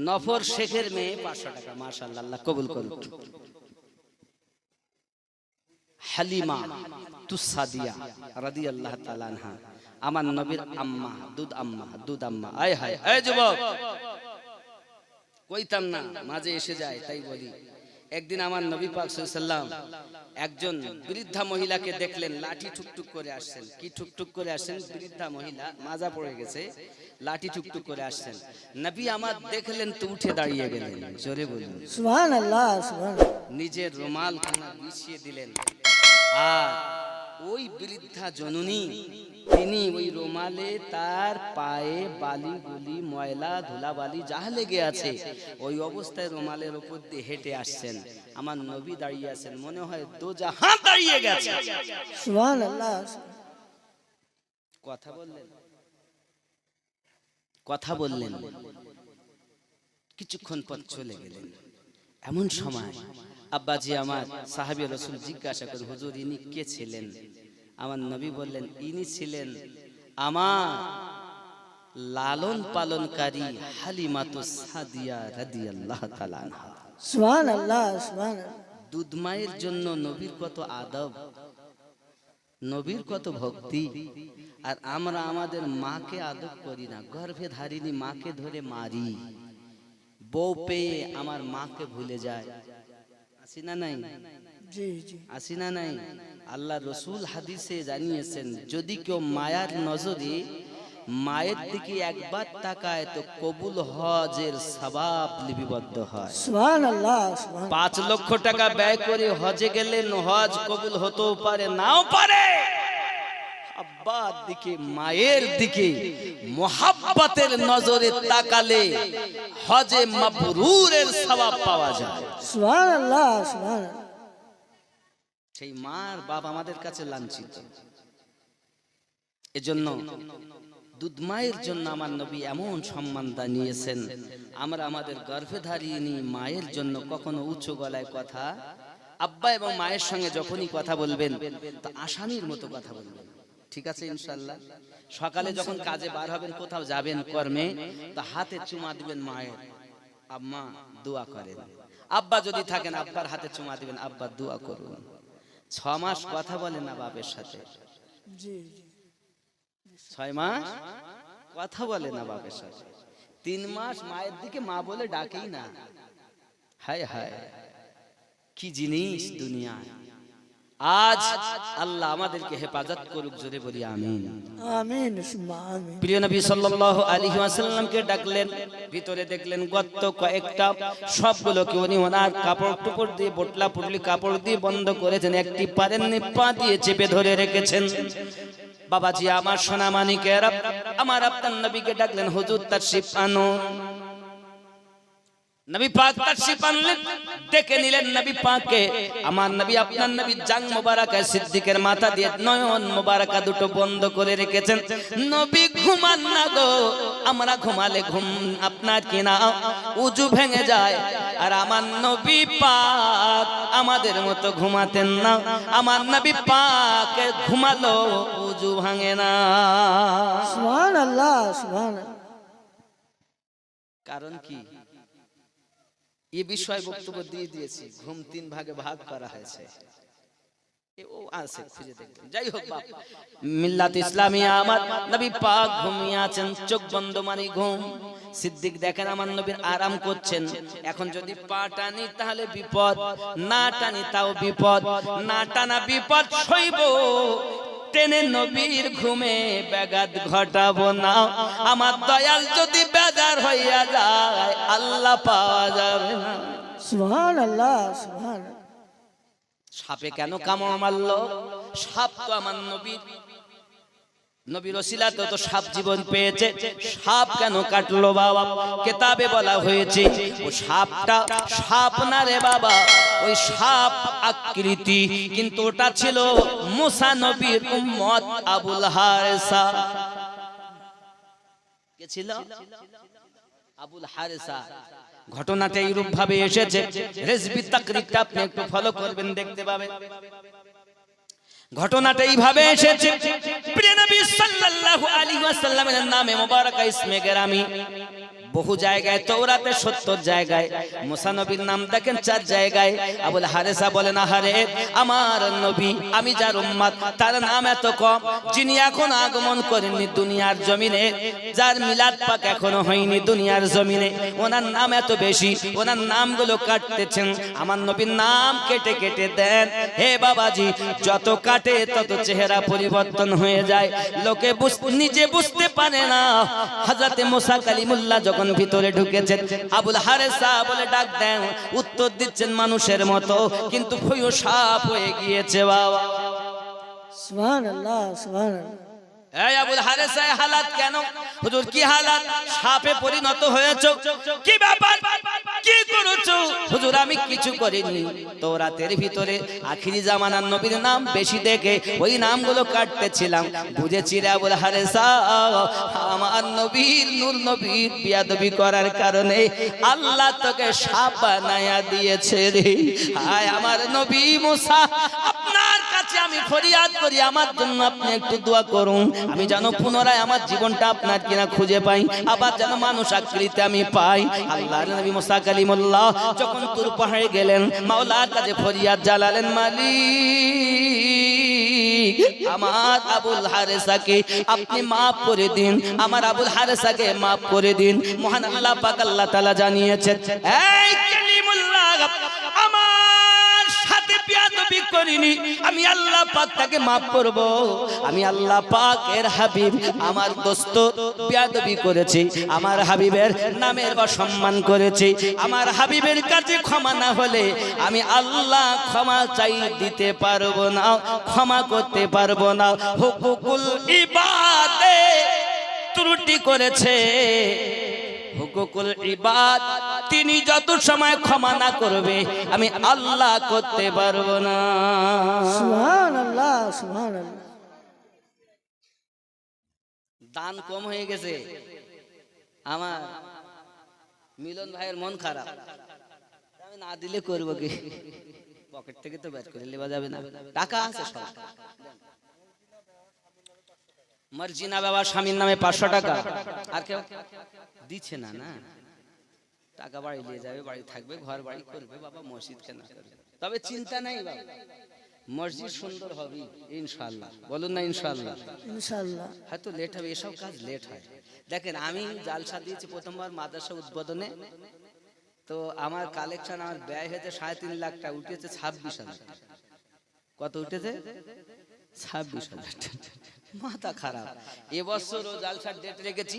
নফর শেখের মেয়ে 500 টাকা মাশাআল্লাহ আল্লাহ কবুল করুন হালিমা তুসাদিয়া রাদিয়াল্লাহু তাআলা আনহা, আমার নবীর আম্মা, দুধ আম্মা। আয় হায়, এই যুবক, কইতাম না, মাঝে এসে যায় তাই বলি। একদিন আমার নবী পাক সাল্লাল্লাহু আলাইহি সাল্লাম একজন বৃদ্ধা মহিলাকে দেখলেন, লাঠি ঠুকঠুক করে আসছেন। কি ঠুকঠুক করে আসছেন? বৃদ্ধা মহিলা মাজা পড়ে গেছে, লাঠি ঠুকঠুক করে আসছেন। নবী আমার দেখলেন তো উঠে দাঁড়িয়ে গেলেন। জোরে বলুন সুবহানাল্লাহ, সুবহানাল্লাহ। নিজের রুমাল খানা বিছিয়ে দিলেন, আর ওই বৃদ্ধা জননী তিনি ওই রুমালে তার পায়ে বালি গুলি ময়লা ধুলাবালি যা লেগে আছে ওই অবস্থায় রুমালের উপর দিয়ে হেঁটে আসছেন। আমার নবী দাঁড়িয়ে আছেন, মনে হয় দোজাহান দাঁড়িয়ে গেছে। সুবহানাল্লাহ। কথা বললেন, কিছুক্ষণ পর চলে গেলেন। এমন সময় আব্বাজি আমার সাহাবী রাসূল জিজ্ঞাসা করে, হুজুর ইনি কে ছিলেন? আমার নবী বললেন, ইনি ছিলেন আমার লালন পালনকারী হালিমাতুস সাদিয়া রাদিয়াল্লাহু তাআলা আনহা। সুবহানাল্লাহ, সুবহানাল্লাহ। দুধ মায়ের জন্য নবীর কত আদব, নবীর কত ভক্তি, আর আমরা আমাদের মাকে আদব করি না। গর্ভে ধারিনি মাকে ধরে মারি, বউ পেয়ে আমার মাকে ভুলে যায়। আসি না নাই? জি জি। আসি না নাই? আল্লাহ রসুল হাদিসে জানিয়েছেন, যদি কেউ মায়ার নজরে মায়ের দিকে একবার তাকায় তো কবুল হজের সওয়াব লিপিবদ্ধ হয়। সুবহানাল্লাহ, সুবহানাল্লাহ। 5 লক্ষ টাকা ব্যয় করে হজে গেলেন, হজ কবুল হতেও পারে নাও পারে। আব্বার দিকে মায়ের দিকে মোহাব্বতের নজরে তাকালে হজে মাবরুরের সওয়াব পাওয়া যায়। সুবহানাল্লাহ, সুবহানাল্লাহ। সেই মার বাপ আমাদের কাছে লাঞ্ছিত। এজন্য দুধ মায়ের জন্য আমার নবী এমন সম্মান জানিয়েছেন, আমরা আমাদের গর্ভে ধারিনি মায়ের জন্য কখনো উঁচু গলায় কথা, আব্বা এবং মায়ের সঙ্গে যখনই কথা বলবেন তা আসামির মতো কথা বলবেন। ঠিক আছে ইনশাআল্লাহ? সকালে যখন কাজে বার হবেন, কোথাও যাবেন কর্মে, তা হাতে চুমা দিবেন মায়ের, আম্মা দোয়া করেন। আব্বা যদি থাকেন আব্বার হাতে চুমা দিবেন, আব্বা দোয়া করুন। 6 মাস কথা বলেন না বাপের সাথে, জি জি। 6 মাস কথা বলে না বাপের সাথে, 3 মাস মায়ের দিকে মা বলে ডাকেই না। হায় হায়, কি জিনিস দুনিয়া। আজ আল্লাহ আমাদেরকে হেফাজত করুক, জোরে বলি আমিন। আমিন, সুম্মা আমিন। প্রিয় নবী সাল্লাল্লাহু আলাইহি ওয়াসাল্লামকে ডাকলেন, ভিতরে দেখলেন গর্ত কয়েকটা, সবগুলোকে উনি ওনার কাপড় টুপড় দিয়ে, বটলা পুটলি কাপড় দিয়ে বন্ধ করেছেন, একটি পারেননি, পা দিয়ে চেপে ধরে রেখেছেন। বাবাজি আমার সোনা মানিকেরা, আমার আপনার নবীকে ডাকলেন, হুজুর তাশরিফ আনুন। নবী পাক তাশরিফ আনলেন, ডেকে নিলেন নবী পাককে। আমার নবী আপনার নবী জাং মোবারকা সিদ্দিকের মাথা দিয়ে নয়ন মোবারকা দুটো বন্ধ করে রেখেছেন। নবী ঘুমান না গো, আমরা ঘুমালে ঘুম আপনার কিনা উজু ভেঙে যায়, আর আমার নবী পাক আমাদের মতো ঘুমাতেন না। আমার নবী পাক ঘুমালো উজু ভাঙে না। সুবহানাল্লাহ, সুবহানাল্লাহ। কারণ কি? এই বিষয়ে বক্তব্য দিয়ে দিয়েছি, ঘুম 3 ভাগে ভাগ করা হয়েছে। ও আছে খুঁজে দেখবেন। যাই হোক বাপ, মিল্লাত ইসলামিয়া আমার নবী পাক ঘুমিয়ে আছেন, চোখ বন্ধ মানে ঘুম। সিদ্দিক দেখেন আমার নবীর আরাম করছেন, এখন যদি পা টানি তাহলে বিপদ, না টানি তাও বিপদ, না টানা বিপদ সইব, টেনে নবীর ঘুমে ব্যাঘাত ঘটাবো না। আমার দয়াল যদি বেজার হইয়া যায় আল্লাহ পাওয়া যাবে না। সুবহানাল্লাহ, সুবহানাল্লাহ। সাপে কেন কামড় মারলো? সাপ তো আমার নবীর ওসিলাতে তো সাপ জীবন পেয়েছে, সাপ কেন কাটলো বাবা? কিতাবে বলা হয়েছে ও সাপটা সাপ না রে বাবা, ওই সাপ আকৃতি, কিন্তু ওটা ছিল মুসা নবীর উম্মত আবুল হারেসা। কে ছিল? আবুল হারেসা। ঘটনাটা এইরূপ ভাবে এসেছে, রেজবি তাকরিরটা আপনি একটু ফলো করবেন, দেখতে পাবেন। ঘটনাটা এইভাবে এসেছে, প্রিয় নবী সাল্লাল্লাহু আলাইহি ওয়াসাল্লামের নামে মোবারক ইসমে গেরামি বহু জায়গায় তওরাতে 70 জায়গায়, মুসা নবীর নাম দেখেন 4 জায়গায়। আবুল হারেসা বলেন আহারে আমার নবী, আমি যার উম্মত তার নাম এত কম, যিনি এখন আগমন করেননি দুনিয়ার জমিনে, যার মিলাদ পাক এখনো হয়নি দুনিয়ার জমিনে, ওনার নাম এত বেশি, ওনার নামগুলো কাটতেছেন, আমার নবীর নাম কেটে কেটে দেন। হে বাবাজি, যত কাটে তত চেহারা পরিবর্তন হয়ে যায়, লোকে নিজে বুঝতে পারে না। হযরতে মুসা কালিমুল্লাহ যখন ভিতরে ঢুকেছেন, আবুল হারেসা বলে ডাক দেন, উত্তর দিচ্ছেন মানুষের মতো, কিন্তু ফয়ু সাপ হয়ে গিয়েছে বাবা। সুবহানাল্লাহ, সুবহানাল্লাহ। এই আবুল হারেসা হালাত কেন? হুজুর কি হালাত? সাপে পরিণত হয়েছে, কি ব্যাপার, কি করেছো? হুজুর আমি কিছু করিনি, তওরাতের ভিতরে আখিরি জামানার নবীর নাম বেশি দেখে ওই নামগুলো কাটতেছিলাম। বুঝেছি রে আবুল হারেসা, আমার নবীর নূর নবীর বিয়াদবি করার কারণে আল্লাহ তোকে সাপ বানায়া দিয়েছে রে। হায় আমার নবী মুসা, আপনার কাছে আমি ফরিয়াদ করি, আমার জন্য আপনি একটু দোয়া করুন, আমি যেন পুনরায় আমার জীবনটা আপনার কিনা খুঁজে পাই, আবার যেন মানুষ আকৃতি আমি পাই। আল্লাহর নবী মুসা কালিমুল্লাহ যখন তুর পাহাড়ে গেলেন, মাওলার কাছে ফরিয়াদ জানালেন, মালিক আমার আবুল হারেসাকে আপনি মাফ করে দিন, আমার আবুল হারেসাকে মাফ করে দিন। মহান আল্লাহ পাক আল্লাহ তাআলা জানিয়েছেন, এই কালিমুল্লাহ আমার সাথে বিয়াদবি করিনি, আমি আল্লাহ পাক তাকে মাফ করব। আমি আল্লাহ পাকের হাবিব আমার দোস্ত বিয়াদবি করেছি, আমার হাবিবের নামের অসম্মান করেছি, আমার হাবিবের কাছে ক্ষমা না হলে আমি আল্লাহ ক্ষমা চাই দিতে পারবো না, ক্ষমা করতে পারবো না। হুকুকুল ইবাদে ত্রুটি করেছে, হুকুকুল ইবাদ তিনি যত সময় ক্ষমা না করবে আমি আল্লাহ করতে পারবো না। সুবহানাল্লাহ, সুবহানাল্লাহ। দান কম হয়ে গেছে, আমার মিলন ভাইয়ের মন খারাপ, আমি না দিলে করবো কি, পকেট থেকে তো বের করে নেওয়া যাবে না, টাকা আছে সব। মর্জিনা বাবা স্বামীর নামে 500 টাকা, আর কেউ দিচ্ছে না, না টাকা বাড়ি নিয়ে যাবে, বাড়ি থাকবে, ঘর বাড়ি করবে, বাবা মসজিদ কেন করবে, তবে চিন্তা নাই বাবা, মসজিদ সুন্দর হবে ইনশাআল্লাহ, বলুন না ইনশাআল্লাহ। ইনশাআল্লাহ। হয়তো লেট হবে, এসব কাজ লেট হয়। দেখেন আমি জালসা দিয়েছি প্রথমবার মাদ্রাসা উদ্বোধনে, তো আমার কালেকশন, আমার ব্যয় হয়েছে 3.5 লাখ টাকা, উঠেছে 26,000। কত উঠেছে? 26,000। মাথা খারাপ। এবছর ও জালসার ডেট রেখেছি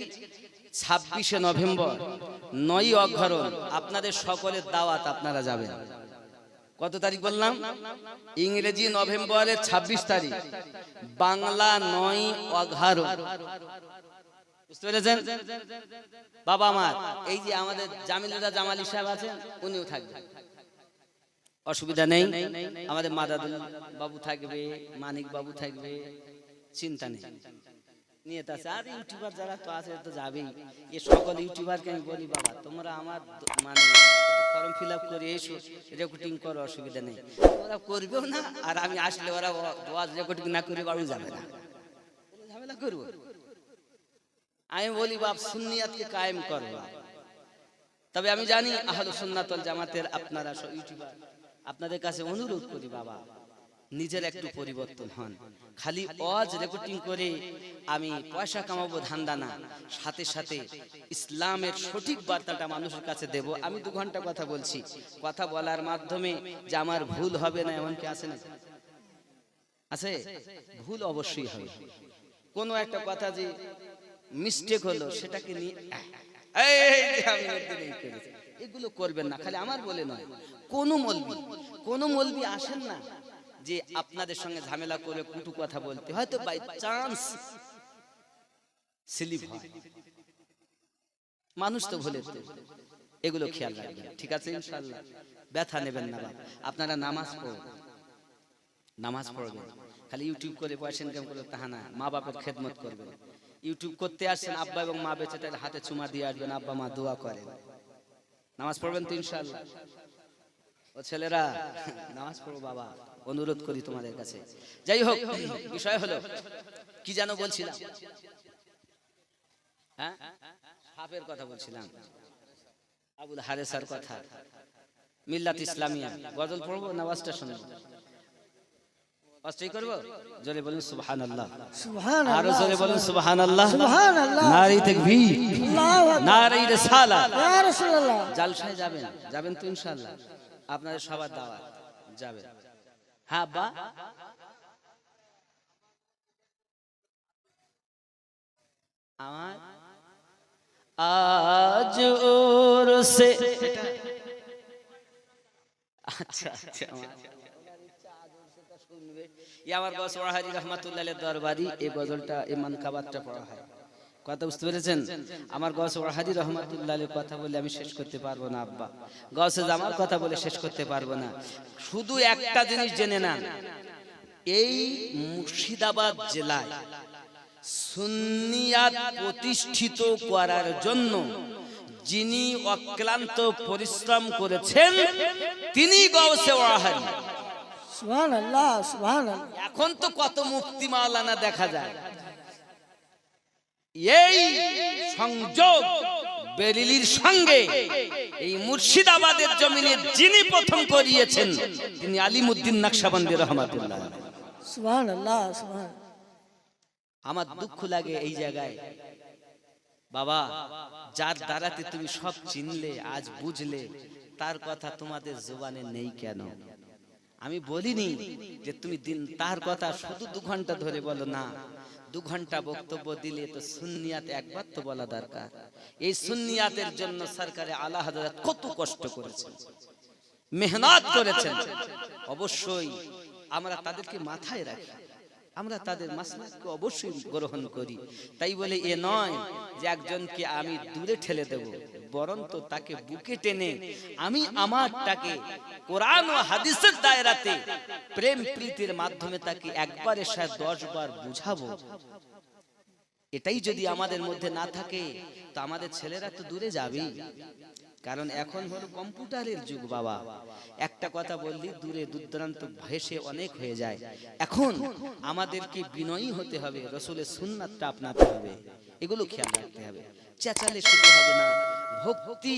26শে নভেম্বর, 9ই অঘরণ, আপনাদের সকলের দাওয়াত, আপনারা যাবেন। কত তারিখ বললাম? ইংরেজি নভেম্বরের 26 তারিখ, বাংলা 9ই অঘরণ। বুঝতে পেরেছেন বাবা আমার? এই যে আমাদের জামিলুল্লাহ জামালি সাহেব আছেন, উনিও থাকবেন, অসুবিধা নেই। আমাদের মাদাদুল বাবু থাকবে, মানিক বাবু থাকবে, চিন্তা নেই, নিয়ত আছে। আর ইউটিউবার যারা তো আছে তো যাবেই। এ সকল ইউটিউবারকে আমি বলি, বাবা তোমরা আমার মানে ফর্ম ফিল আপ করে এসো, রেকর্ডিং করো, অসুবিধা নেই। ওরা করবেও না, আর আমি আসলে ওরা ওয়াজ রেকর্ডিং না করে বাড়ি যাবে না, ঝামেলা করবো। আমি বলি বাপ সুন্নিয়াতকে কায়েম করো। তবে আমি জানি আহলুস সুন্নাত ওয়াল জামাতের আপনারা ইউটিউবার, আপনাদের কাছে অনুরোধ করি বাবা, নিজের একটু পরিবর্তন হন। খালি ওয়াজ রেকর্ডিং করে আমি পয়সা কামাবো ধান্দা না, সাথে সাথে ইসলামের সঠিক বার্তাটা মানুষের কাছে দেব। আমি 2 ঘন্টা কথা বলছি, কথা বলার মাধ্যমে যে আমার ভুল হবে না এমন কি আছে? না আছে, ভুল অবশ্যই হবে। কোনো একটা কথা যে মিস্টেক হলো সেটাকে নিয়ে এগুলো করবেন না। খালি আমার বলে নয়, কোন মৌলবি আসেন না যে আপনাদের সঙ্গে ঝামেলা করে কুটু কথা বলতে, হয়তো বাই চান্স স্লিপ হয়, মানুষ তো ভুলে, এগুলো খেয়াল রাখবেন, ঠিক আছে ইনশাআল্লাহ। ব্যথা নেবেন না বাবা, আপনারা নামাজ পড়বেন। খালি ইউটিউব করে পয়সা ইনকাম করলে তাহা না, মা বাপের খেদমত করবেন। ইউটিউব করতে আসছেন, আব্বা এবং মা বেঁচে তাহলে হাতে চুমা দিয়ে আসবেন, আব্বা মা দোয়া করেন, নামাজ পড়বেন তো ইনশাআল্লাহ। ও ছেলেরা নামাজ পড়ো বাবা, অনুরোধ করি তোমাদের কাছে। যাই হোক, বিষয় হলো কি যেন বলছিলাম, হ্যাঁ বাপের কথা বলছিলাম, আবুল হারেসার কথা। মিল্লাত ইসলামিয়া গজল পড়বো না ওয়াজটা শুনবো? ওয়াজটাই করবো। জোরে বলুন সুবহানাল্লাহ, সুবহানাল্লাহ, আরো জোরে বলুন সুবহানাল্লাহ, সুবহানাল্লাহ, নারে তাকবীর, আল্লাহু আকবার, নারে রিসালাত। ইয়া রাসূলুল্লাহ। জালসায় যাবেন, যাবেন তো ইনশাআল্লাহ, আপনাদের সবার দাওয়াত, যাবেন। হ্যাঁ বা আমার আজ উরসে, আচ্ছা আচ্ছা, আমার গস ওয়াহাদি রহমাতুল্লাহ আলাইহি দরবারি এই গজলটা এই মানকাবাতটা পড়া হয়। কথা বুঝতে পেরেছেন? আমার গস ওয়াহাদি রহমাতুল্লাহ আলাইহি কথা বলে আমি শেষ করতে পারবো না আব্বা, গসে জামাল কথা বলে শেষ করতে পারবো না। শুধু একটা জিনিস জেনে নেন, এই মুর্শিদাবাদ জেলায় সুন্নিয়াত প্রতিষ্ঠিত করার জন্য যিনি অক্লান্ত পরিশ্রম করেছেন তিনি গৌসে ওয়াহাদি। সুবহানাল্লাহ, সুবহানাল্লাহ। এখন তো কত মুফতি মাওলানা দেখা যায়, এই সংযোগ বেরিলির সঙ্গে এই মুর্শিদাবাদের জমিনে যিনি প্রথম করিয়েছেন তিনি আলিমউদ্দিন নকশবন্দি রহমাতুল্লাহ। সুবহানাল্লাহ, সুবহানাল্লাহ। আমার দুঃখ লাগে এই জায়গায় বাবা, যার দ্বারাতে তুমি সব চিনলে, আজ বুঝলে, তার কথা তোমাদের জবানে নেই কেন? আমি বলিনি যে তুমি দিন তার কথা শুধু 2 ঘন্টা ধরে বলো না, 2 ঘন্টা বক্তব্য দিলে তো সুন্নিয়াত একবার তো বলা দরকার। এই সুন্নিয়াতের জন্য সরকারে আলা হযরত কত কষ্ট করেছেন, মেহনত করেছেন। অবশ্যই আমরা তাদেরকে মাথায় রাখি, আমরা তাদের মাসলাককে অবশ্যই গ্রহণ করি। তাই বলে এ নয় যে একজনকে আমি দূরে ঠেলে দেব, বরং তো তাকে বুকে টেনে আমি আমারটাকে কোরআন ও হাদিসের দায়রাতে প্রেম প্রীতির মাধ্যমে তাকে একবারের সাথে 10 বার বুঝাবো। এটাই যদি আমাদের মধ্যে না থাকে তো আমাদের ছেলেরা তো দূরে যাবেই। কারণ এখন হলো কম্পিউটারের যুগ বাবা, একটা কথা বললি দূরে দূরদূরান্ত ভেসে অনেক হয়ে যায়। এখন আমাদেরকে বিনয়ী হতে হবে, রাসূলের সুন্নাতটা আপনাতে হবে, এগুলো খেয়াল রাখতে হবে। চেঁচালে শুধু হবে না, ভক্তি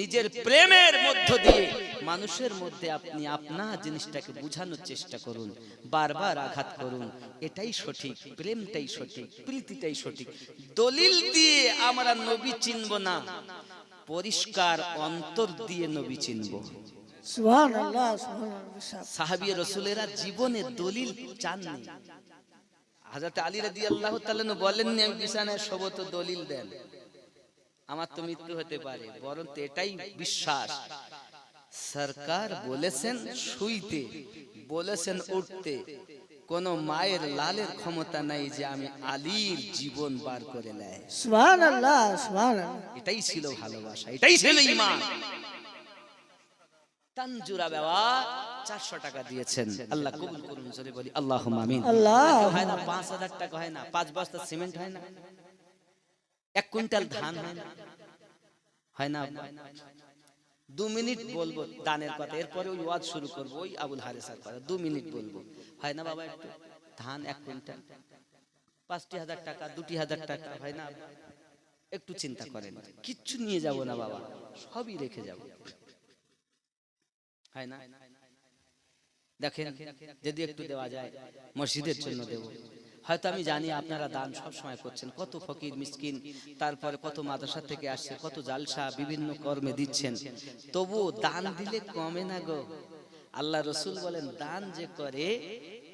নিজের প্রেমের মধ্য দিয়ে মানুষের মধ্যে আপনি আপনার জিনিসটাকে বোঝানোর চেষ্টা করুন, বারবার আঘাত করুন। এটাই সঠিক, প্রেমটাই সঠিক, প্রীতিটাই সঠিক। দলিল দিয়ে আমরা নবী চিনব না, পরিষ্কার অন্তর দিয়ে নবী চিনব। সুবহানাল্লাহ, সুবহানাল্লাহ। সাহাবী রাসূলেরা জীবনে দলিল চাননি। হযরত আলী রাদিয়াল্লাহু তাআলা বলেননি আমি বিছানায় শোবো তো দলিল দেন, আমার তো মৃত্যু হতে পারে, বরং এটাই বিশ্বাস। সরকার বলেছেন শুইতে, বলেছেন উঠতে, কোন মায়ের লালের ক্ষমতা নাই যে আমি আলীর জীবন বার করে নেয়। সুবহানাল্লাহ, সুবহানাল্লাহ। এটাই ছিল ভালোবাসা, এটাই ছিল ঈমান। তানজুরা বাবা 400 টাকা দিয়েছেন, আল্লাহ কবুল করুন, জোরে বলি আল্লাহুম্মা আমিন। আল্লাহ, হয় না 5000 টাকা, হয় না 5 বস্তা সিমেন্ট, হয় না 1 কুইন্টাল ধান, হয় না? 2 মিনিট বলবো দানের কথা, এরপরে ওই ওয়াজ শুরু করবো, ওই আবুল হারেসার কথা 2 মিনিট বলবো, হয় না বাবা? একটু ধান 1 কুইন্টাল 5000 টাকা, 2000 টাকা, হয় না? একটু চিন্তা করেন, কিচ্ছু নিয়ে যাব না বাবা, সবই রেখে যাব, হয় না? দেখেন যদি একটু দেওয়া যায় মসজিদের জন্য দেব। হয়তো আমি জানি আপনারা দান সব সময় করছেন, কত ফকির মিসকিন, তারপরে কত মাদ্রাসা থেকে আসছে, কত জালসা বিভিন্ন কর্মে দিচ্ছেন, তবু দান দিলে কমে না গো। আল্লাহ রাসূল বলেন দান যে করে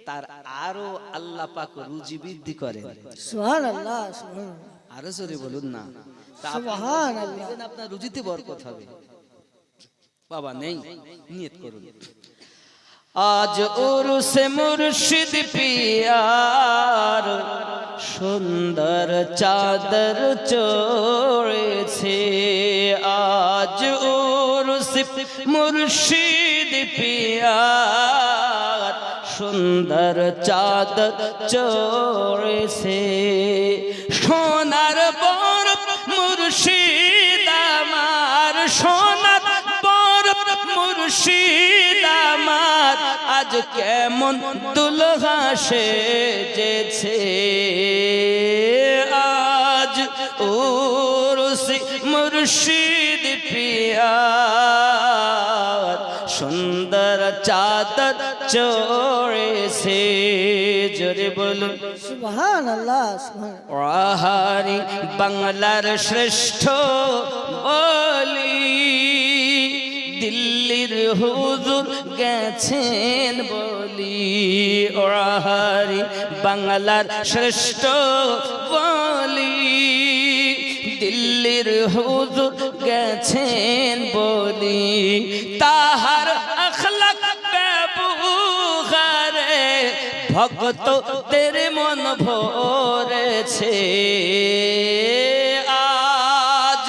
তার আরো আল্লাহ পাক রুজি বৃদ্ধি করেন। সুবহানাল্লাহ, সুবহানাল্লাহ। আরো জোরে বলুন না। সুবহানাল্লাহ। আপনার রুজিতে বরকত হবে। বাবা নেই, নিয়ত করুন। আজ উরসে মুর্শিদ পিয়ার সুন্দর চাদর চড়েছে, আজ উরসে মুর্শিদ পিয়ার সুন্দর চাদর চড়েছে, সোনার বর মুর্শিদ আমার, সোনার বর মুর্শিদ আমার, আজ কেমন দুলহা সেজেছে, আজ উরুসে মুর্শিদ পিয়ার সুন্দর চাদর চড়েছে জোরে বলুন সুবহানাল্লাহ সুবহানাল্লাহ আহারি বাংলার শ্রেষ্ঠ বলি দিল্লির হুজুর গেছেন বলি আহারি বাংলার শ্রেষ্ঠ বলি দিল্লির হুজুর গেছেন বলি তাহার আখলাক ব্যবহারে ভক্ত তেরে মন ভরেছে আজ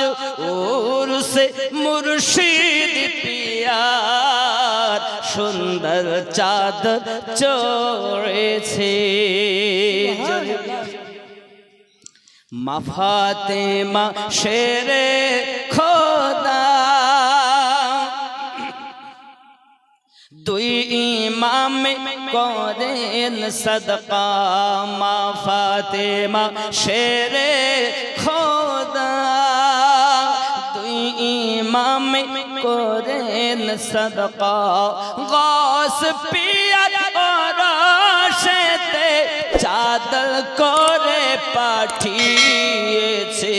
উরসে মুর্শিদ পিয়ার সুন্দর চাদর চড়েছে মা ফাতেমা শেরে খোদা দুই ইমামে করেন সদকা মা ফাতেমা শেরে খোদা দুই ইমামে করেন সদকা গৌস পিয়ার রশেতে চাদর করে পাঠিয়েছে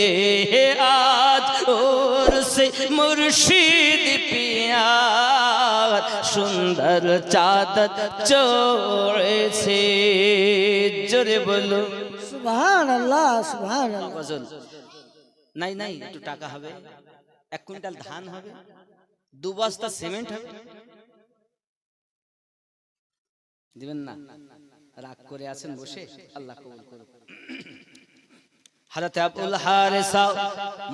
আজ উরসে মুর্শিদ পিয়ার সুন্দর চাদর চড়েছে জোরে বলো সুবহানাল্লাহ সুবহানাল্লাহ গজল নাই নাই একটু টাকা হবে 1 কুইন্টাল ধান হবে 2 বস্তা সিমেন্ট হবে দিবেন না রাগ করে আছেন বসে আল্লাহ কবুল করুন হযরত আবুল হারিসা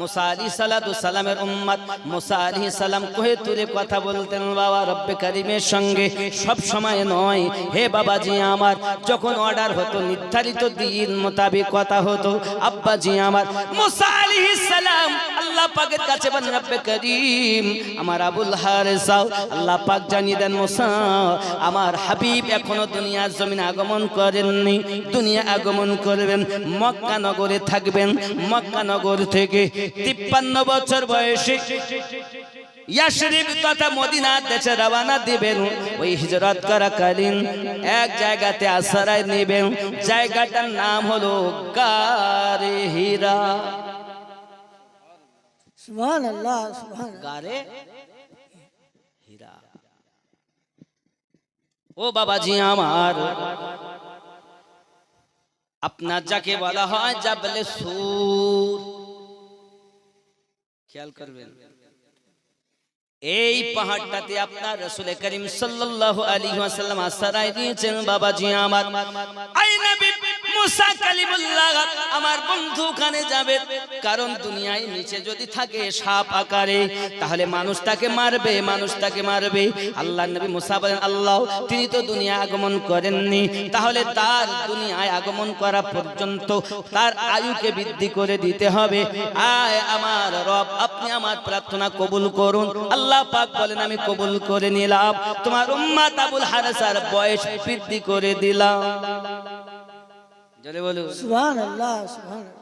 মুসা আলাইহিস সালাতু সালামের উম্মত মুসা আলাইহিস সালাম কোহে তুলে কথা বলতেন বাবা রব্বে কারীমের সঙ্গে সব সময় নয় হে বাবাজি আমার যখন অর্ডার হতো নির্ধারিত দিন মোতাবেক কথা হতো আব্বাজি আমার মুসা আলাইহিস সালাম আল্লাহ পাকের কাছে বলেন রব্বে কারীম আমার আবুল হারিসা আল্লাহ পাক জানিয়ে দেন মুসা আমার হাবিব এখনো দুনিয়ার জমিনে আগমন করেননি দুনিয়া আগমন করবেন মক্কা নগরে থাকবেন মক্কা নগর থেকে 53 বছর বয়সে ইয়াশরিব তথা মদিনা দেশে রওনা দিবেন ওই হিজরত করাকালীন এক জায়গাতে আশ্রয় নেবেন জায়গাটার নাম হলো গারে হীরা সুবহানাল্লাহ সুবহানাল্লাহ গারে হীরা ও বাবাজি আমার আপনার যাকে বলা হয় জাবলে সুর খেয়াল করবেন এই পাহাড়টাতে আপনার রাসূল করিম সাল্লাল্লাহু আলাইহি ওয়াসাল্লাম আশ্রয় নিয়েছেন বাবাজি আমার আই নবী মুসা কালিমুল্লাহ আমার বন্ধু ওখানে যাবে কারণ দুনিয়ায় নিচে যদি থাকে সাপ আকারে তাহলে মানুষ তাকে মারবে আল্লাহর নবী মুসা বলেন আল্লাহ তিনি তো দুনিয়া আগমন করেননি তাহলে তার দুনিয়ায় আগমন করা পর্যন্ত তার আয়ুকে বৃদ্ধি করে দিতে হবে আয় আমার রব আপনি আমার প্রার্থনা কবুল করুন আল্লাহ পাক বলেন আমি কবুল করে নিলাম তোমার উম্মত আবুল হারিসার বয়স বৃদ্ধি করে দিলাম জোরে বলুন সুবহানাল্লাহ সুবহানাল্লাহ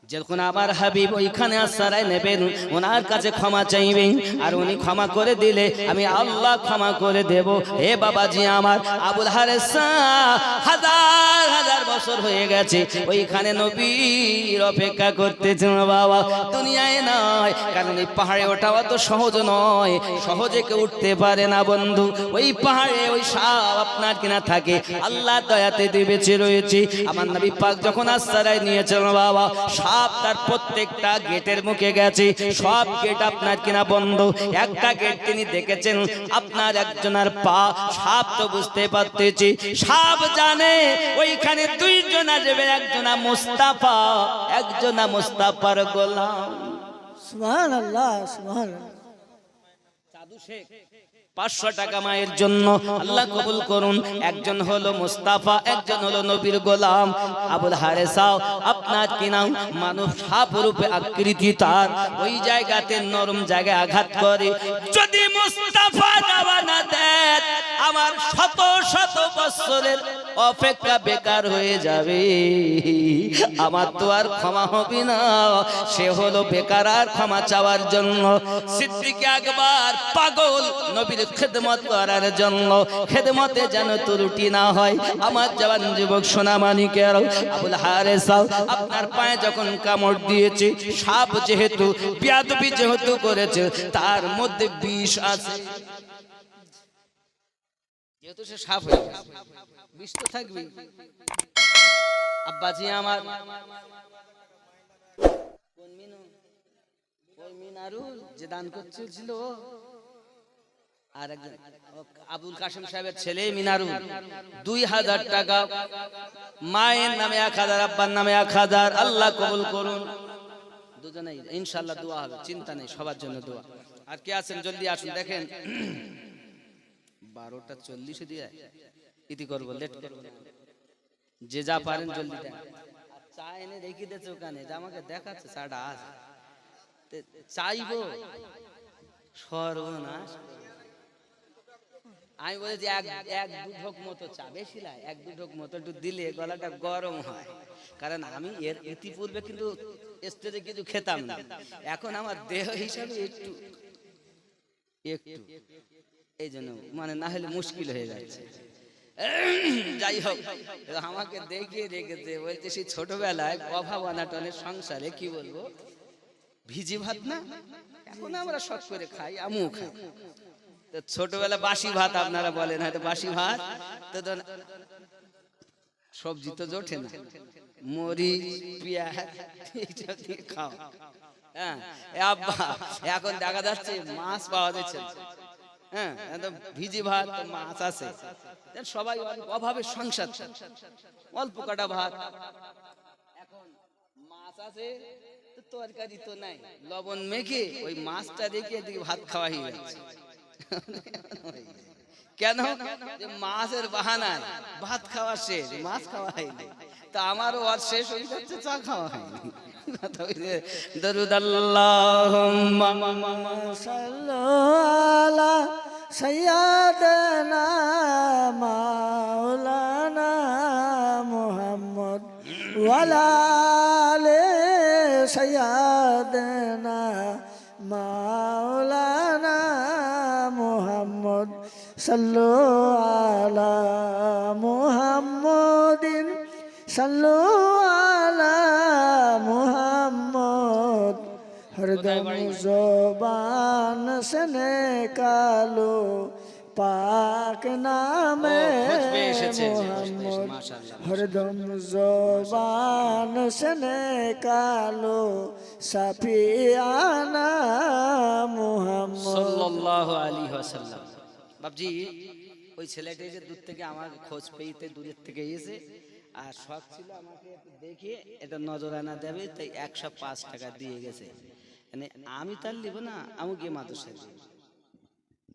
যখন আমার হাবিব ওইখানে আশ্রয় নেবেন ওনার কাছে ক্ষমা চাইবেন আর উনি ক্ষমা করে দিলে আমি আল্লাহ ক্ষমা করে দেব হে বাবাজি আমার আবুল হারিসা হাজার বছর হয়ে গেছে ওইখানে নবীর অপেক্ষা করতেছেন বাবা দুনিয়ায় নয় কারণ এই পাহাড়ে ওঠা অত সহজ নয় সহজে কেউ উঠতে পারে না বন্ধু ওই পাহাড়ে ওই সাপ আপনার কিনা থাকে আল্লাহ দয়াতে বেঁচে রয়েছে আমার নবী পাক যখন আশ্রয় নিয়েছেন বাবা সাপ তার প্রত্যেকটা গেটের মুখে গেছে সব গেট আপনার কিনা বন্ধ একটা গেট তিনি দেখেছেন আপনার একজনের পা সাপ তো বুঝতে পারতেছি সাপ জানে ওইখানে দুইজন আসবে একজনা মুস্তাফার গোলাম সুবহানাল্লাহ সুবহানাল্লাহ সাধু শেখ 500 টাকা মায়ের জন্য আল্লাহ কবুল করুন একজন হলো মুস্তাফা একজন হলো নবীর গোলাম আবুল হারিসা আপনার কি নাম মানব সাপ রূপে আকৃতি তার ওই জায়গাতে নরম জায়গায় আঘাত করে যদি মুস্তাফা রওনা দেয় আমার শত শত বছরের অপেক্ষা বেকার হয়ে যাবে, আমার তো আর ক্ষমা হবে না। সে হলো বেকার আর ক্ষমা চাওয়ার জন্য। সিদ্দিক আকবর পাগল নবীর খেদমত করার জন্য, খেদমতে যেন ত্রুটি না হয়। আমার জওয়ান যুবক সোনামানিকের আবুল হারেস, আপনার পায়ে যখন কামড় দিয়েছে, সাপ যেহেতু বেয়াদবি যেহেতু করেছে, তার মধ্যে বিষ আছে, যেহেতু সে সাপ হয়ে গেছে, বিষ তো থাকবে। আব্বাজি আমার কোন মিনু, ওই মিনারুল যে দান করছিল, আর একজন আবুল কাশেম সাহেবের ছেলে মিনারুল, 2000 টাকা, মায়ের নামে 1000, আব্বার নামে 1000। আল্লাহ কবুল করুন দুজনেই, ইনশাআল্লাহ দোয়া হবে, চিন্তা নেই, সবার জন্য দোয়া। আর কে আছেন জলদি আসুন, দেখেন 12:40 দিয়ে ইতি করবো, লেট করবো না। যে যা পারেন জলদি দেন। চা এনে রেখে দিয়েছে ওখানে, যে আমাকে দেখাচ্ছে চাটা আছে, চাইবো সর্বনাশ। আমি বলেছি এক দু ঢোক মতো চা, বেশি লাই, 1-2 ঢোক মতো একটু দিলে গলাটা গরম হয়। কারণ আমি এর ইতিপূর্বে কিন্তু স্টেজে কিছু খেতাম না, এখন আমার দেহ হিসাবে একটু একটু এই জন্য, মানে না হলে মুশকিল হয়ে যাচ্ছে। যাই হোক, আমাকে দেখিয়ে রেখেছে, বলছে সেই ছোটবেলায় অভাব অনাটনের সংসারে কি বলবো, ভিজি ভাত না, এখন আমরা শখ করে খাই, আমিও খাই। তো ছোটবেলা বাসি ভাত আপনারা বলেন হয়তো, বাসি ভাত তো সবজি তো জোটে না, মরিচ পেঁয়াজ এইসব দিয়ে খাও। হ্যাঁ আব্বা, এখন দেখা যাচ্ছে মাছ পাওয়া যাচ্ছে, হ্যাঁ ভিজি ভাত মাছ আছে, সবাই অভাবে সংসার, অল্প কাটা ভাত, এখন মাছ আছে তরকারি তো নাই, লবণ মেখে ওই মাছটা রেখে এদিকে ভাত খাওয়া হয়ে যাচ্ছে। কেন? যে মাছের বাহানায় ভাত খাওয়া শেষ, মাছ খাওয়া হয়নি, তা আমারও আর শেষ হয়ে যাচ্ছে, চা খাওয়া হয়নি। দরুদ আল্লাহুম্মা সাল্লু আলা সাইয়্যিদানা মাওলানা মুহাম্মদ ওয়া আলা আলি সাইয়্যিদানা মাওলানা মুহাম্মদ সাল্লু আলা মুহাম্মাদিন সাল্লু আলা মুহাম্মদ হরদম জবান से निकालो पाक नामे मोहम्मद हरदम ज़ुबान से निकालो सफियाना मोहम्मद সাল্লাল্লাহু আলাইহি ওয়াসাল্লাম। বাপজি ওই ছেলেটা যে দূর থেকে আমার খোঁজ পেয়েতে দূরের থেকে এসে, আর শখ ছিল আমাকে একটু দেখে এটা নজরানা দেবে, তাই 105 টাকা দিয়ে গেছে। মানে আমি তার লিব না, আমি গিয়ে মাদ্রাসায়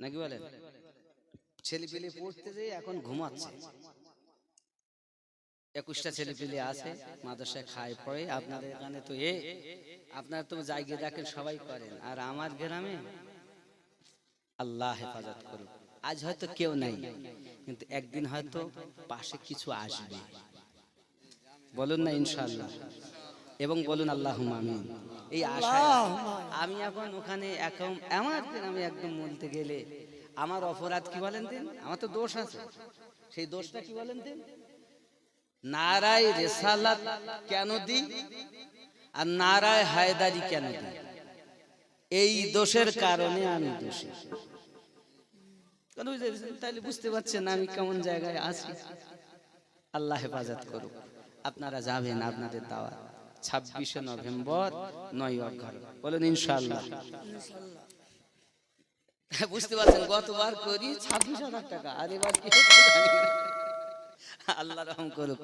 নাকি বলেন, ছেলে পেলে পড়তে যে এখন ঘুমাচ্ছে, 21টা ছেলে পেলে আছে মাদ্রাসায় খায় পড়ে। আপনাদের এখানে তো আপনারা তো জায়গা দেখেন সবাই করেন, আর আমার গ্রামে আল্লাহ হেফাজত করুক, আজ হয়তো কেউ নাই, কিন্তু একদিন হয়তো পাশে কিছু আসবে, বলুন না ইনশাআল্লাহ, এবং বলুন আল্লাহুম্মা আমিন। এই আশায় আমি এখন ওখানে এখন আমার গ্রামে একদম বলতে গেলে আমার অপরাধ কি বলেন দিন, আমার তো দোষ আছে, সেই দোষটা কি বলেন দিন, নারায় রিসালাত কেন দিই আর নারায় হায়দারি কেন দিই, এই দোষের কারণে আমি দোষী। তাহলে বুঝতে পারছেন আমি কেমন জায়গায় আছি। আল্লাহ হেফাজত করুক। আপনারা যাবেন, আপনাদের দাওয়াত 26শে নভেম্বর 9 অঘ্রাণ, বলেন ইনশাআল্লাহ। বুঝতে পারছেন গতবার করি 26,000 টাকা, আর এবার কি আল্লাহ রহম করুক।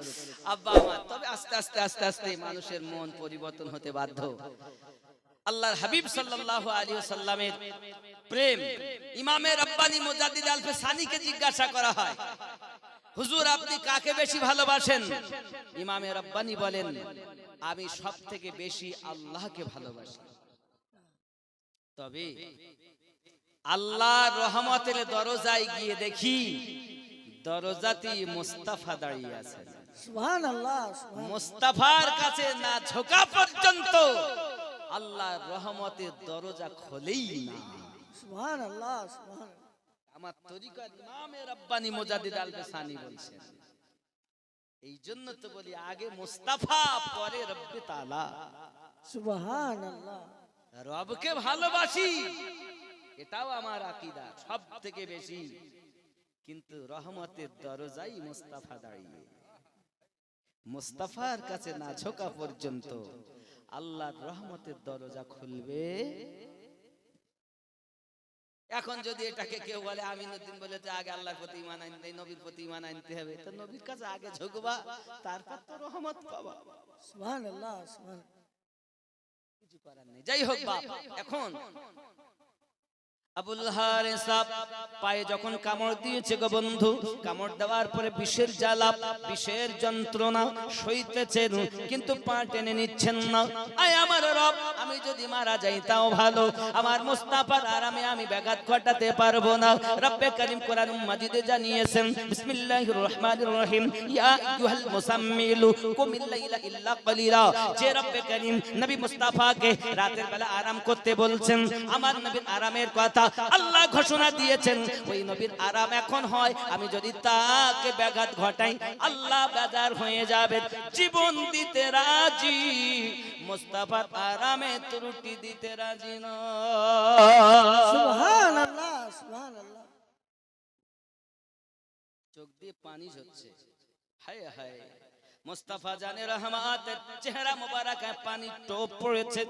আব্বা আমার, তবে আস্তে আস্তে আস্তে আস্তে মানুষের মন পরিবর্তন হতে বাধ্য। আল্লাহর হাবিব সাল্লাল্লাহু আলাইহি ওয়াসাল্লামের প্রেম ইমামে রব্বানি মুজাদ্দিদ আলফে সানিকে জিজ্ঞাসা করা হয়, হুজুর আপনি কাকে বেশি ভালোবাসেন? ইমামে রব্বানি বলেন, আমি সবথেকে বেশি আল্লাহকে ভালোবাসি। তবে আল্লাহর রহমতের দরজায় গিয়ে দেখি দরজাতে মুস্তাফা দাঁড়িয়ে আছেন। সুবহানাল্লাহ, মুস্তাফার কাছে না ঝোঁকা পর্যন্ত আল্লাহর রহমতের দরজা খোলেই না। সুবহানাল্লাহ, সুবহানাল্লাহ। আমার তরিকার ইমামে রাব্বানি মুজাদ্দিদ আল বেসানি বলছেন, এই জন্য তো বলি আগে মুস্তাফা পরে রব্বে তাআলা। সুবহানাল্লাহ। রবকে ভালোবাসি, এটাও আমার আকীদা সব থেকে বেশি, কিন্তু রহমতের দরজায় মুস্তাফা দাঁড়িয়ে, মুস্তাফার কাছে না ঝোঁকা পর্যন্ত আল্লাহর রহমতের দরজা খুলবে। এখন যদি এটাকে কেউ বলে আমিনুদ্দিন বলে যে আগে আল্লাহর প্রতি ঈমান আনতে, নবীর প্রতি ঈমান আনতে হবে, তো নবীর কাছে আগে ঝুঁকবা, তারপর তো রহমত পাবা। সুবহানাল্লাহ, সুবহানাল্লাহ। কিছু করার নেই। যাই হোক বাপ, এখন আবুল হারিস পায়ে যখন কামড় দিয়েছে গো বন্ধু, কামড় দেওয়ার পরে বিষের জ্বালা, বিষের যন্ত্রণা সইতেছেন, কিন্তু পা টেনে নিচ্ছেন না। আয় আমার রব, আমি যদি মারা যাই তাও ভালো, আমার মুস্তাফার আরামে আমি ব্যাঘাত ঘটাতে পারবো না। রব্বে কারীম কোরআন মাজিদে জানিয়েছেন, বিসমিল্লাহির রহমানির রহিম, ইয়া আইয়ুহাল মুসাম্মিলু কুমিল লাইলা ইল্লা কালিলা। যে রব্বে কারীম নবী মুস্তাফাকে রাতের বেলা আরাম করতে বলছেন, আমার নবীর আরামের কথা আল্লাহ ঘোষণা দিয়েছেন। ওই নবীর আরাম এখন হয়, আমি যদি তাকে ব্যাঘাত ঘটাই আল্লাহ বেজার হয়ে যাবেন। জীবন দিতে রাজি, মুস্তাফার আরামে ত্রুটি দিতে রাজি না। সুবহানাল্লাহ, সুবহানাল্লাহ। চোখ দিয়ে পানি ঝরছে, হায় হায়। মুস্তাফা জানে রহমাতের চেহারা মোবারকে পানি টোপ পড়েছে।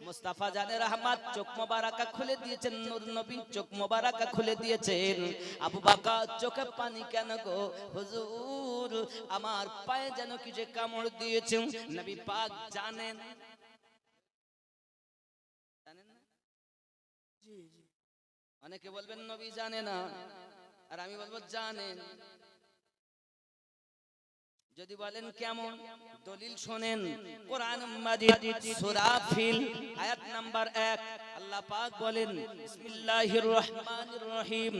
মুস্তাফা জানে রহমত চোখ মোবারকা খুলে দিয়েছেন, নূর নবী চোখ মোবারকা খুলে দিয়েছেন। আবু বকর চোখে পানি কেন গো হুজুর, আমার পায়ে যেন কি যে কামড় দিয়েছেন। নবী পাক জানেন, জানেন না? জি জি। অনেকে বলবেন নবী জানে না, আর আমি বলবো জানেন। যদি বলেন কেমন, দলিল শোনেন, কোরআন মাজিদ সূরা ফিল আয়াত নাম্বার 1, আল্লাহ পাক বলেন, বিসমিল্লাহির রহমানির রহিম,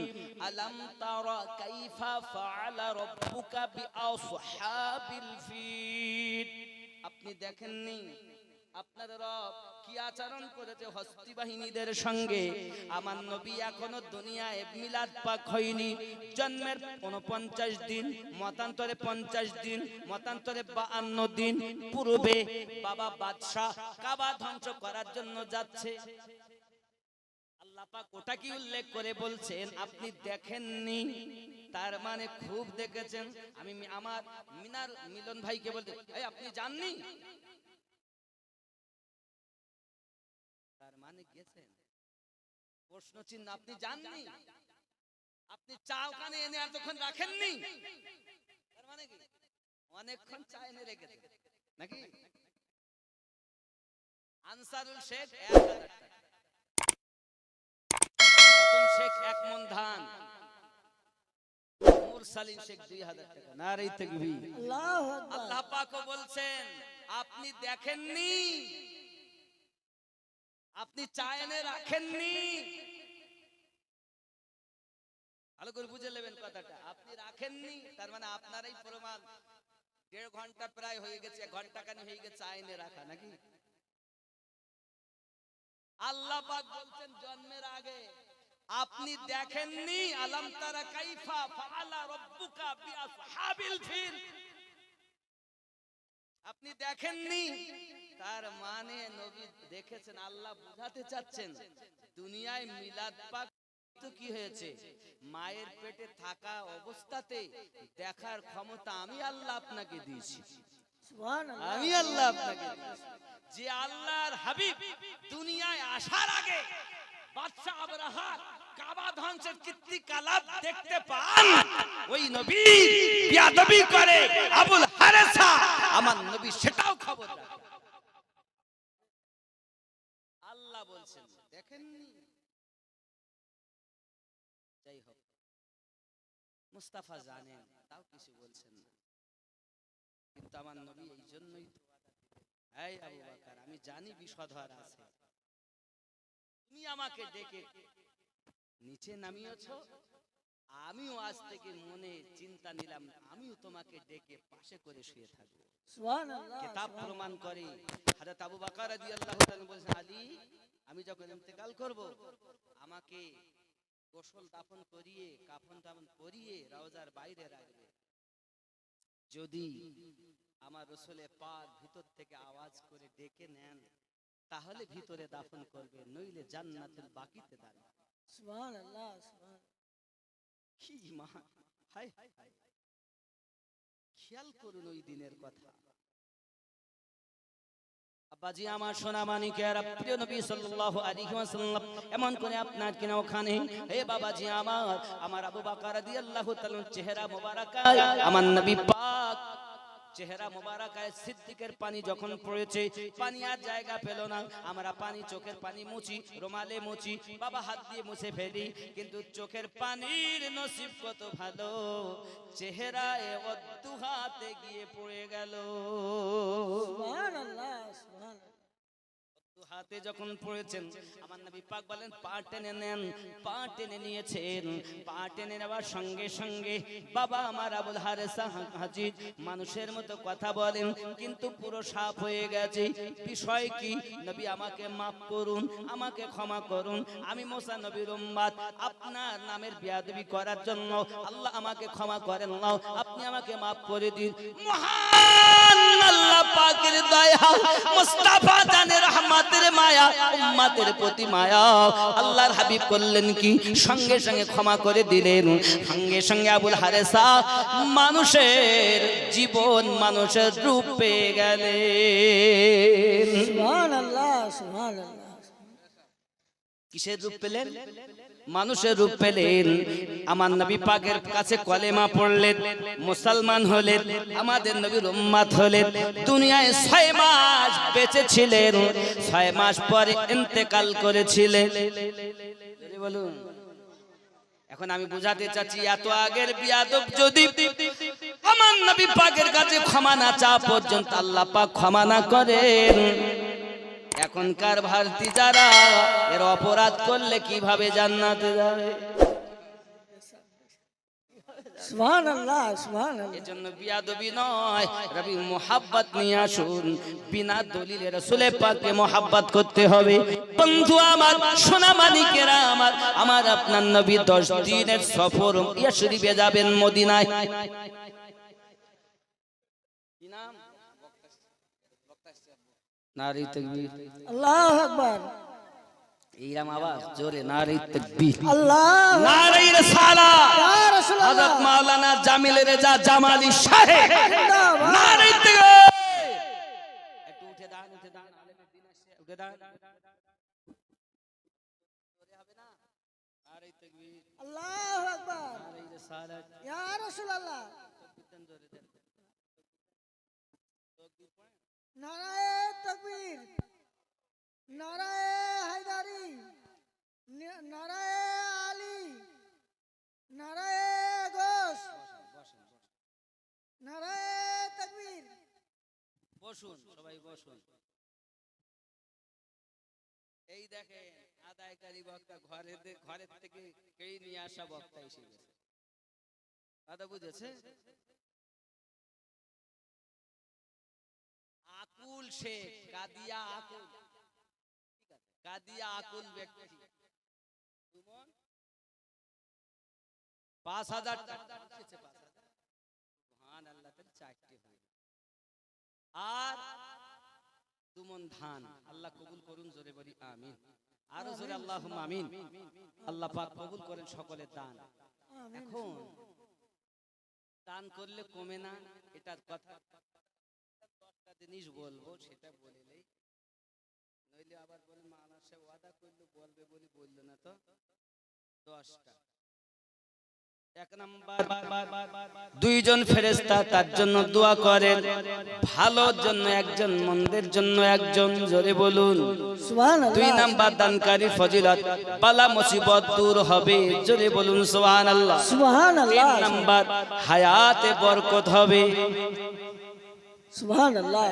আলাম তারা কাইফা ফাআলা রাব্বুকা বিআসহাবিল ফিল। আপনি দেখেননি আপনার রব কি আচরণ করেছে হস্তি বাহিনীদের সঙ্গে। আমার নবী এখনো দুনিয়ায় মিলাদ পাক হয়নি, জন্মের 49 দিন, মতান্তরে 50 দিন, মতান্তরে 52 দিন পূর্বে বাবা বাদশাহ কাবা ধ্বংস করার জন্য যাচ্ছে। আল্লাহ পাক ওটা কি উল্লেখ করে বলছেন আপনি দেখেননি, তার মানে খুব দেখেছেন। আমি আমার মিলন ভাইকে বলতে, এই আপনি জাননি, মানে গেছেন প্রশ্ন চিহ্ন, আপনি জাননি, আপনি চা ওখানে এনে এতক্ষণ রাখেননি, তার মানে কি অনেকক্ষণ চা এনে রেখেছেন নাকি? আনসারুল শেখ 1000 টাকা, রতন শেখ 1 মণ ধান, মুরসালিন শেখ 2000 টাকা। নারে তাকবীর। আল্লাহু আকবার। আল্লাহ পাকও বলছেন আপনি দেখেননি, আপনি চা এনে রাখেননি। ভালো করে বুঝে নেবেন কথাটা, আপনি রাখেননি তার মানে আপনারই প্রমাণ। 1.5 ঘন্টা প্রায় হয়ে গেছে, 1 ঘন্টা কানি হয়ে গেছে চা এনে রাখা নাকি? আল্লাহ পাক বলছেন জন্মের আগে আপনি দেখেননি, আলাম তারা কাইফা ফাআলা রাব্বুকা বিআসহাবিল ফিল, আপনি দেখেননি, তার মানে নবী দেখেছেন। আল্লাহ বুঝাতে চাচ্ছেন দুনিয়ায় মিলাদ পাক তো কি হয়েছে, মায়ের পেটে থাকা অবস্থাতে দেখার ক্ষমতা আমি আল্লাহ আপনাকে দিয়েছি। সুবহানাল্লাহ। আমি আল্লাহ আপনাকে দিয়েছি। যে আল্লাহর হাবিব দুনিয়ায় আসার আগে বাদশা আবরাহা কাবা ধ্বংসের কীর্তিকলাপ দেখতে পান, ওই নবী বিয়াদবি করে আবুল হারেসা আমার নবী সেটাও খবর রাখে। আল্লাহ বলছেন দেখেননি। যাই হোক, মুস্তাফা জানেন তাও কিছু বলছেন না, কিন্তু আমার নবী এই জন্যই তো, এই আবু বকর আমি জানি বিষধর আছে, তুমি আমাকে ডেকে নিচে নামিয়েছো, আমিও আজ থেকে মনে চিন্তা নিলাম আমিও তোমাকে ডেকে পাশে করে শুয়ে থাকবো। সুবহানাল্লাহ, কিতাব সুবহানাল্লাহ। প্রমাণ করে হযরত আবু বকর রাদিয়াল্লাহু তাআলা বলেছেন, আলী আমি যখন ইন্তেকাল করব আমাকে গোসল দাফন করিয়ে কাফন দাফন করিয়ে রওজার বাইরে রাখবে। যদি আমার রাসূলে পাক ভিতর থেকে আওয়াজ করে ডেকে নেন তাহলে ভিতরে দাফন করবে, নইলে জান্নাতুল বাকিতে দাঁড়াবে। সুবহানাল্লাহ, সুবহানাল্লাহ। কি মা, হায় হায় হায়, খেয়াল করুন ওই দিনের কথা। আব্বাজি আমার সোনা মানিকেরা, প্রিয় নবী সাল্লাল্লাহু আলাইহি ওয়াসাল্লাম এমন করে আপনার কিনা ওখানে, হে বাবাজি আমার আবু বকর রাদিয়াল্লাহু তাআলা চেহারা মোবারকায় আমার নবী পাক চেহারা মোবারকায় সিদ্দিকের পানি যখন পড়েছে, পানি আর জায়গা পেল না, আমরা পানি চোখের পানি মুছি, রুমালে মুছি, বাবা হাত দিয়ে মুছে ফেলি, কিন্তু চোখের পানির নসিব কত ভালো, চেহারায় অদ্দু হাতে গিয়ে পড়ে গেল। সুবহানাল্লাহ, সুবহানাল্লাহ। হাতে যখন পড়েছেন আমার নবী পাক বলেন পা টেনে নেন, পা টেনে নিয়েছেন, পা টেনে নেওয়ার সঙ্গে সঙ্গে বাবা আমার আবুল হারেসা হাজিজ মানুষের মতো কথা বলেন কিন্তু পুরো সাফ হয়ে গেছে। বিষয় কি? নবী আমাকে মাফ করুন, আমাকে ক্ষমা করুন, আমি মুসা নবীর উম্মত, আপনার নামের বেয়াদবি করার জন্য আল্লাহ আমাকে ক্ষমা করেন না, আপনি আমাকে মাফ করে দিন। মহান আল্লাহ পাকের দয়া, মুস্তাফা জানের রহমতের মায়া, উম্মতের প্রতি মায়া, আল্লাহর হাবিব করলেন কি সঙ্গে সঙ্গে ক্ষমা করে দিলেন। সঙ্গে সঙ্গে আবুল হারেসা মানুষের জীবন মানুষের রূপ পেয়ে গেলেন। সুবহানাল্লাহ, সুবহানাল্লাহ। কিসের রূপ পেলেন? মানুষের রূপ পেলেন। আমার নবী পাকের কাছে কলেমা পড়লেন, মুসলমান হলেন, আমাদের নবীর উম্মত হলেন। দুনিয়ায় 6 মাস বেঁচে ছিলেন, 6 মাস পরে ইন্তেকাল করেছিলেন। বলুন, এখন আমি বুঝাতে চাচ্ছি এত আগের বিয়াদব যদি আমার নবী পাকের কাছে ক্ষমা না চাওয়া পর্যন্ত আল্লাহ পাক ক্ষমা না করেন, এখনকার ভারতী যারা এর অপরাধ করলে কিভাবে জান্নাতে যাবে? সুবহানাল্লাহ, সুবহানাল্লাহ। এজন্য বিয়াদবি নয়, রবি মোহাব্বত নিয়ে আসুন, বিনা দলিলে রাসূলের পাককে মোহাব্বত করতে হবে। বন্ধু আমার, সোনা মানিকেরা আমার আপনার নবী 10 দিনের সফর ইয়া শরীফে যাবেন মদিনায়। কি নাম? নারী তাকবীর, আল্লাহু আকবার। এইরকম আওয়াজ জোরে, নারী তাকবীর, আল্লাহ, নারী রিসালাত, ইয়া রাসূলুল্লাহ। হযরত মাওলানা জামিল রেজা জামালি সাহেব, জিন্দাবাদ। নারী তাকবীর। একটু উঠে দাঁড়ান, উঠে দাঁড়ান, আলেমের দিন আসছে, উঠে দাঁড়ান। জোরে হবে না? নারী তাকবীর, আল্লাহু আকবার। নারী রিসালাত, ইয়া রাসূলুল্লাহ। দেন জোরে দেন। তাকবীর পড়েন। নারায়ে তাকবীর, নারায়ে হায়দারি, নারায়ে আলী, নারায়ে গোস, নারায়ে তাকবীর। বসুন, সবাই বসুন। এই দেখেন আদায়কারী বক্তা ঘরের থেকে কেই নিয়ে আসা বক্তা এসে গেছে। দাদা বুঝেছে? আকুল শেখ, কাদিয়া আকুল, কাদিয়া আকুল ব্যক্তি, সুমন 5000 টাকা দিয়েছে, 5000। সুবহানাল্লাহ, তাহলে 4টি হয়। আর 2 মণ ধান, আল্লাহ কবুল করুন, জোরে বলি আমিন। আরো জোরে আল্লাহুম্মা আমিন। আল্লাহ পাক কবুল করেন সকলের দান। এখন দান করলে কমে না, এটার কথা। 10টা জিনিস বলবো, সেটা বলেলেই, নইলে আবার বলে মাওলানা সাহেব ওয়াদা করলো বলবে বলি বললো না তো। 10টা। 1 নাম্বার, 2 জন ফেরেশতা তার জন্য দোয়া করেন, ভালোর জন্য একজন, মন্দের জন্য একজন, জোরে বলুন সুবহানাল্লাহ। 2 নাম্বার, দানকারী ফজিলত, বালা মুসিবত দূর হবে, জোরে বলুন সুবহানাল্লাহ। সুবহানাল্লাহ। 3 নাম্বার, হায়াতে বরকত হবে, সুবহানাল্লাহ।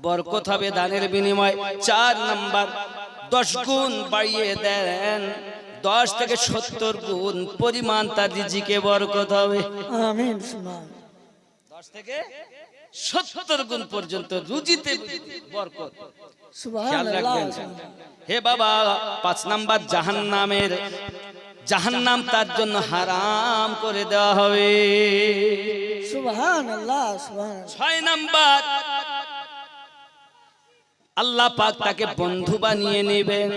বরকত হবে দানের বিনিময়। 4 নাম্বার, 10 গুণ বাড়িয়ে দেন 10 থেকে 70 গুণ পরিমাণ তার রিজিকে বরকত হবে। আমিন সুবহান 10 থেকে 70 গুণ পর্যন্ত রুজিতে বরকত। খেয়াল সুবহানাল্লাহ রাখবেন। হে বাবা, 5 নাম্বার জাহান্নাম তার জন্য হারাম করে দেওয়া হবে। সুবহানাল্লাহ সুবহানাল্লাহ 6 নাম্বার, আল্লাহ পাক তাকে বন্ধু বানিয়ে নেবেন।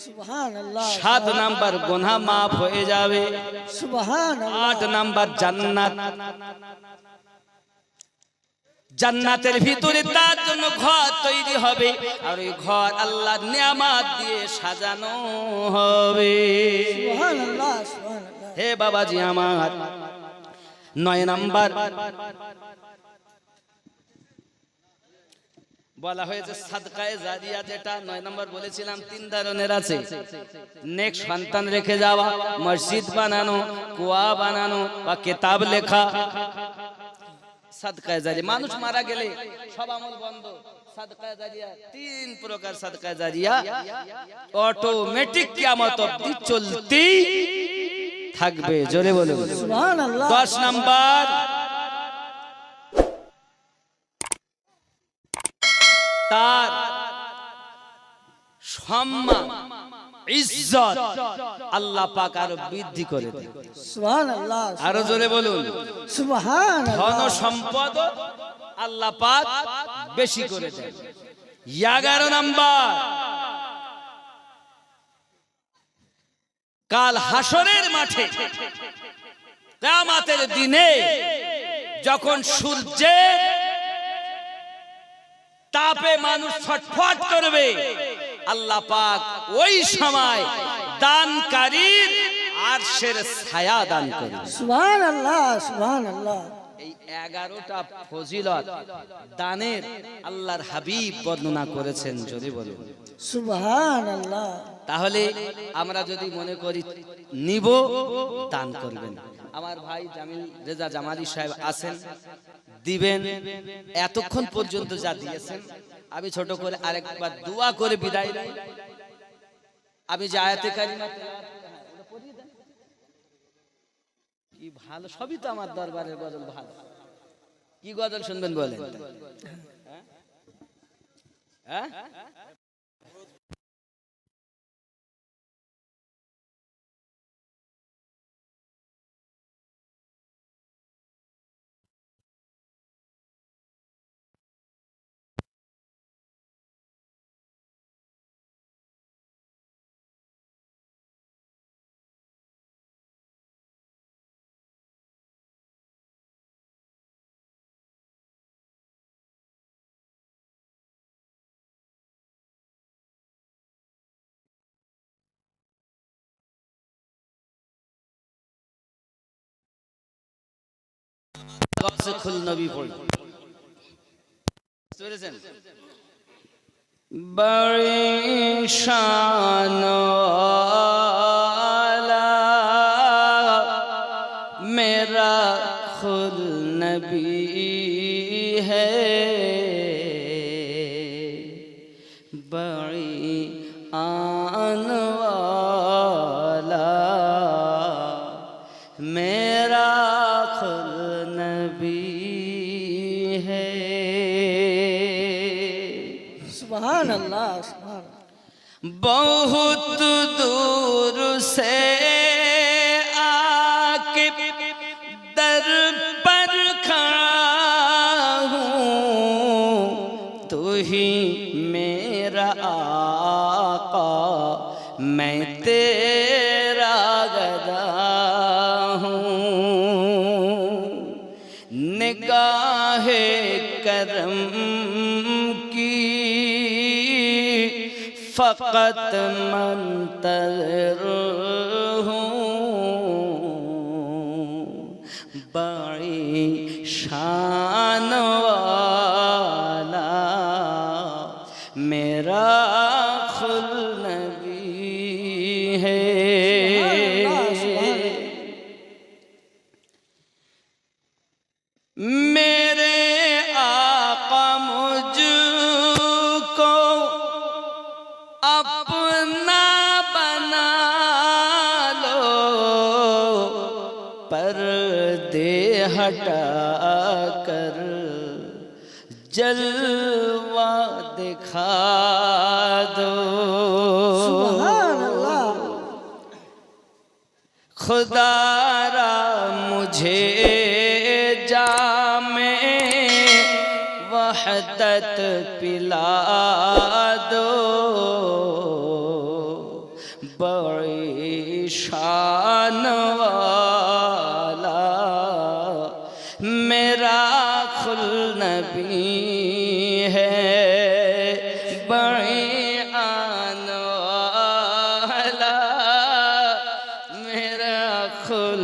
সুবহানাল্লাহ 7 নাম্বার, গুনাহ মাফ হয়ে যাবে। সুবহানাল্লাহ 8 নাম্বার, জান্নাতের ভিতরে তার জন্য ঘর তৈরি হবে, আর ওই ঘর আল্লাহর নিয়ামত দিয়ে সাজানো হবে। সুবহানাল্লাহ সুবহানাল্লাহ হে বাবাজি আমার, 9 নাম্বার বলা হয়েছে সাদকায়ে জারিয়া, যেটা 9 নাম্বার বলেছিলাম 3 ধরনের আছে। নেক সন্তান রেখে যাওয়া, মসজিদ বানানো, কুয়া বানানো বা কিতাব লেখা। সাদকায়ে জারিয়া, মানুষ মারা গেলে সব আমল বন্ধ। সাদকায়ে জারিয়া 3 প্রকার সাদকায়ে জারিয়া অটোমেটিক কিয়ামত অবধি চলতেই থাকবে। জোরে বলুন সুবহানাল্লাহ 10 নাম্বার, তার সম্মান ইজ্জত আল্লাহ পাক আরো বৃদ্ধি করে দেয়। সুবহানাল্লাহ আরো জোরে বলুন সুবহানাল্লাহ ধন সম্পদ আল্লাহ পাক বেশি করে দেয়। 11 নাম্বার, কাল হাসরের মাঠে কিয়ামতের দিনে যখন সূর্যের তাপে মানুষ ছটফট করবে, আল্লাহ পাক ওই সময় দানকারীর আরশের ছায়া দান করবে। সুবহানাল্লাহ সুবহানাল্লাহ এই 11টা ফজিলত দানের আল্লাহর হাবিব বর্ণনা করেছেন। যদি বলুন সুবহানাল্লাহ তাহলে আমরা যদি মনে করি নিব, দান করবেন। আমার ভাই রেজা জামালি সাহেব আছেন, দিবেন। এতক্ষণ পর্যন্ত যা দিয়েছেন, আমি ছোট করে আরেকবার দোয়া করে বিদায় নিই। আমি যে আয়াতে কারিমা কি ভালো, সবই তো আমার দরবারের গজল ভালো। কি গজল শুনবেন বলেন? হ্যাঁ খুল নবী পড়ি বুঝেছেন? বড়ি শান ওয়ালা মেরা খুল নবী হ্যায়, বড়ি आन वाला मेरा खुल नबी है। सुभानअल्लाह सुभानअल्लाह। बहुत दूर से आके दर पर खड़ा हूँ, तू ही मेरा आका मैं तेरा गदा हूँ, निगाहे करम की फ़क़त मंतज़िर हूँ, बड़ी शान वाला मेरा खुल नबी है। मेरे आका मुझको अपना बना हटा कर जलवा दिखा दो। सुभान अल्लाह। खुदारा मुझे जामे वहदत पिला दो। बड़ी शान वाला मेरा खुल नबी है, बड़ी आन वाला मेरा खुल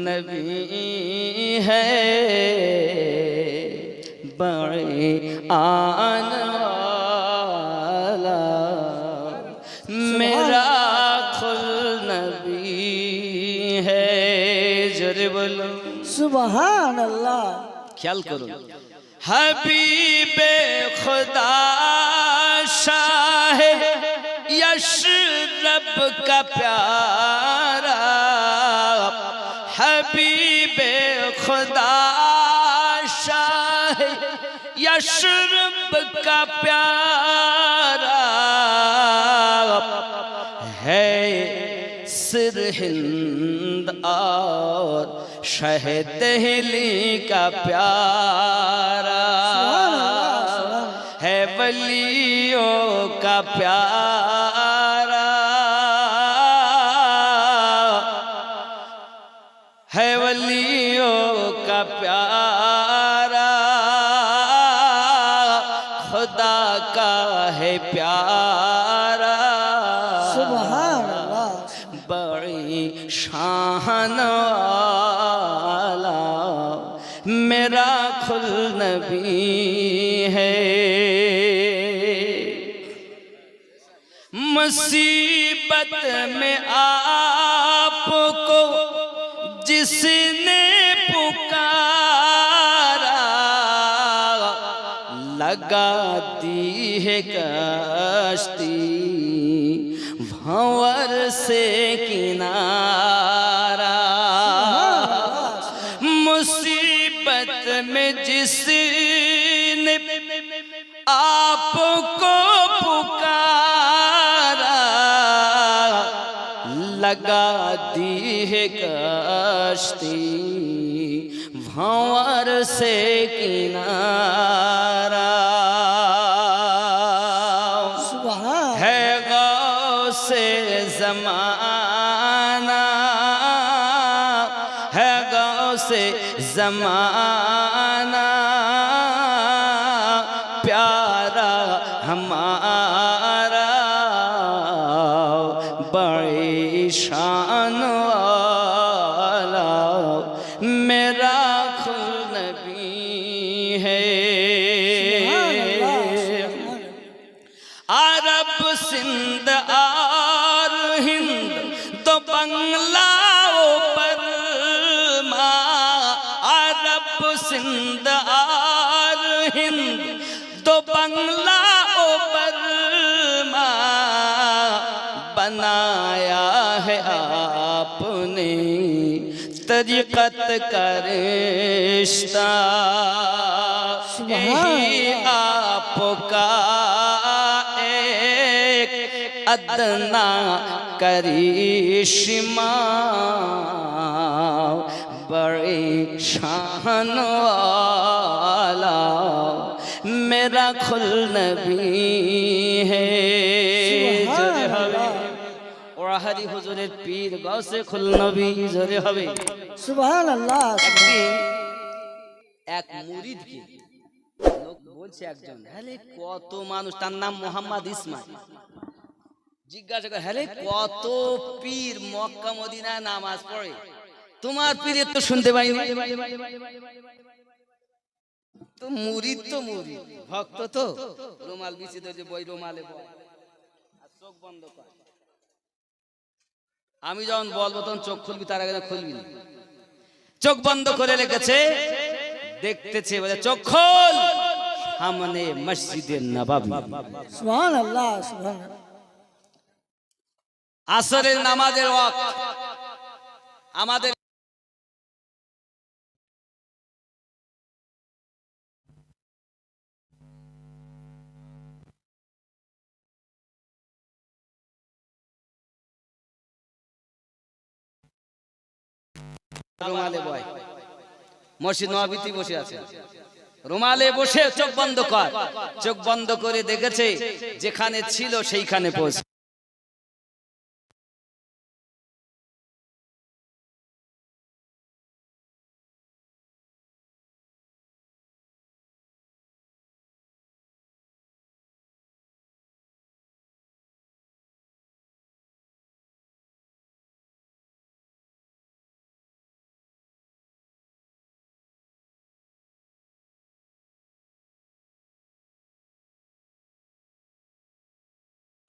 नबी है, बड़ी आन वाला मेरा खुल नबी है। जोरे बोलो सुभान अल्लाह। ख्याल करो, हबीबे खुदा शाह यशरब का प्यारा, हबीबे खुदा शाह यशरब का प्यारा है। सिरहिंद और शहदहली का प्यारा है, वलियों का प्यारा है, वलियों का प्यारा खुदा का है प्यारा। सुभान अल्लाह। बड़ी शान वाला मेरा खुल नबी है। मुसीबत में आपको जिसने पुकारा, लगा दी है कश्ती भंवर से किनारा। मुसीबत में जिसने आपको पुकारा, लगा दी है कश्ती भंवर से किनारा। सुभान है गौसे ज़माना, है गौसे ज़माना प्यारा हमारा, बड़ी शान वाला मेरा खुल नबी है। अरब सिंध और हिंद तो बंगलाओं पर माँ, अरब सिंध और हिंद तो बंगलाओं पर माँ, बनाया है आपने तरीक़त का रिश्ता। यही आपका एक अदना करिश्मा, बड़ी शान वाला मेरा खुल नबी है। जोरे हवे और हरि हुजूरेर पीर गौसे खुल नबी, जोरे हवे सुभान अल्लाह। একদিন এক মুরিদকে লোক বলছে, একজন হ্যালে কত মানুষ, তার নাম মোহাম্মদ ইসমাইল, জিজ্ঞাসা করে হ্যালে কত পীর মক্কা মদিনায় নামাজ পড়ে, তোমার পীরের তো শুনতে পাইনি। তো মুরিদ তো মুরিদ, ভক্ত তো রুমাল বিছিয়ে ধরে বই রুমালে বয় আর চোখ বন্ধ করে। আমি যখন বলবো তখন চোখ খুলবি, তার আগে খুলবি না। চোখ বন্ধ করে রেখেছে, দেখতেছে, বলে চোখ খোল, সামনে মসজিদে নববী। সুবহান আল্লাহ। সুবহান আসরের নামাজের ওয়াক্ত আমাদের রুমালে বয় মসজিদ নববীতে বসে আছে, রুমালে বসে চোখ বন্ধ কর, চোখ বন্ধ করে দেখেছে যেখানে ছিল সেইখানে পৌঁছে।